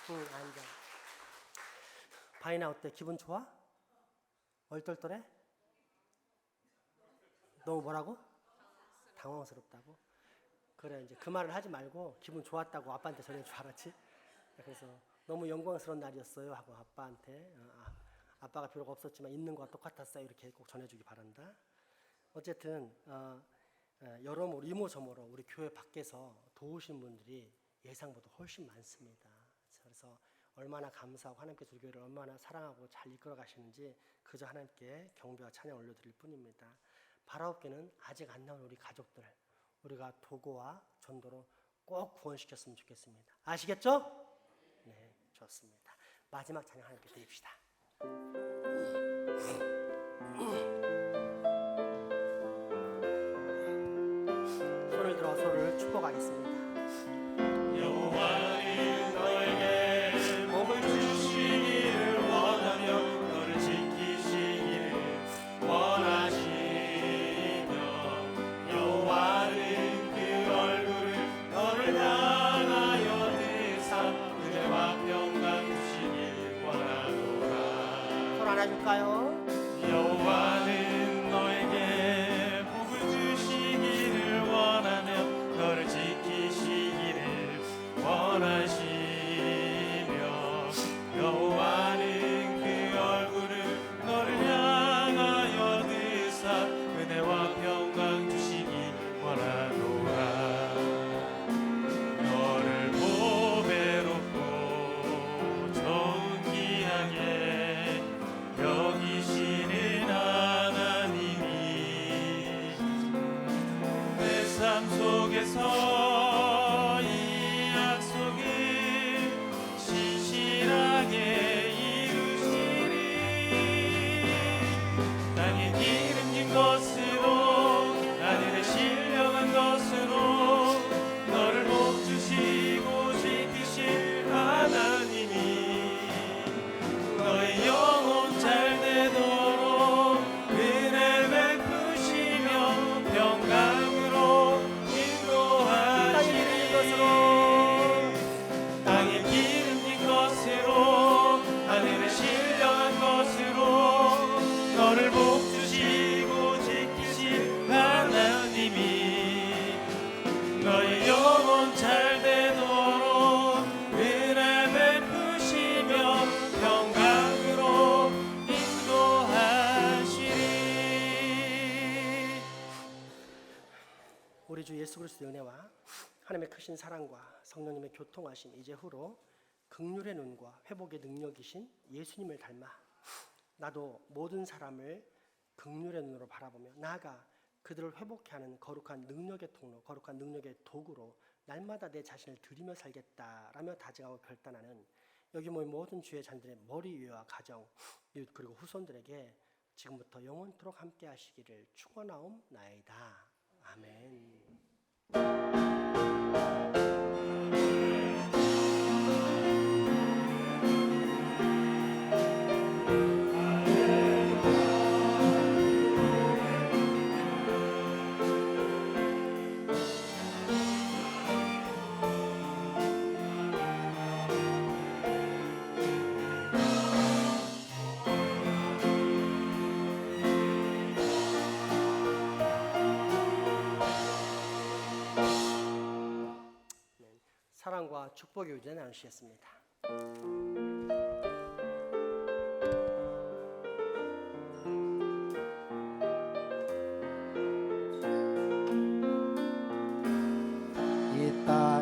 앉아. 바인아 어때? 기분 좋아? 얼떨떨해? 너무 뭐라고? 당황스럽다고? 그래 이제 그 말을 하지 말고 기분 좋았다고 아빠한테 전해줄 알았지? 그래서 너무 영광스러운 날이었어요 하고 아빠한테 아빠가 비록 없었지만 있는 거와 똑같았어요 이렇게 꼭 전해주기 바란다. 어쨌든 여러모로 이모저모로 우리 교회 밖에서 도우신 분들이 예상보다 훨씬 많습니다. 그래서 얼마나 감사하고 하나님께서 우리 교회를 얼마나 사랑하고 잘 이끌어 가시는지 그저 하나님께 경배와 찬양 올려드릴 뿐입니다. 바라옵게는 아직 안 나온 우리 가족들 우리가 도구와 전도로 꼭 구원시켰으면 좋겠습니다. 아시겠죠? 네, 좋습니다. 마지막 찬양 하나님께 드립시다. 손을 들어 서로를 축복하겠습니다. 여호와는 너에게 복을 주시기를 원하며 너를 지키시기를 원하시며 여호와는 그 얼굴을 너를 향하여 드사 은혜와 평강 주시길 원하노라. 손 안아줄까요? 여호와는 너에게 복을 주시기를 원하며 너를 지키시기를 원하시며 여호와는 그 얼굴을 너를 향하여 드사 은혜와 평강 주시기 원하노라. 너를 보배롭고 좋은 귀하게 여기시는 하나님이 내 삶 속에서 이 약속을 신실하게 이루시리. 땅에 기름진 것으로 하늘에 신령한 것으로 너를 복주시고 지키실 하나님이 너의 영혼 잘 되도록 은혜 베푸시며 평강으로 인도하시리. 땅에 기름진 것으로 하늘에 신령한 것으로 너를 복주시고 지키실 하나님이 너의 영혼 잘 되도록 은혜 베푸시며 평강으로 인도하시리. 우리 주 예수 그리스도의 은혜와 하나님의 크신 사랑과 성령님의 교통하심 이제후로 긍휼의 눈과 회복의 능력이신 예수님을 닮아 나도 모든 사람을 긍휼의 눈으로 바라보며 나아가 그들을 회복케 하는 거룩한 능력의 통로, 거룩한 능력의 도구로 날마다 내 자신을 드리며 살겠다라며 다짐하고 결단하는 여기 모인 모든 주의 자녀들의 머리 위와 가정, 이웃 그리고 후손들에게 지금부터 영원토록 함께 하시기를 축원하옵나이다. 아멘. 사랑과 축복의 의제 나누시겠습니다. 이 땅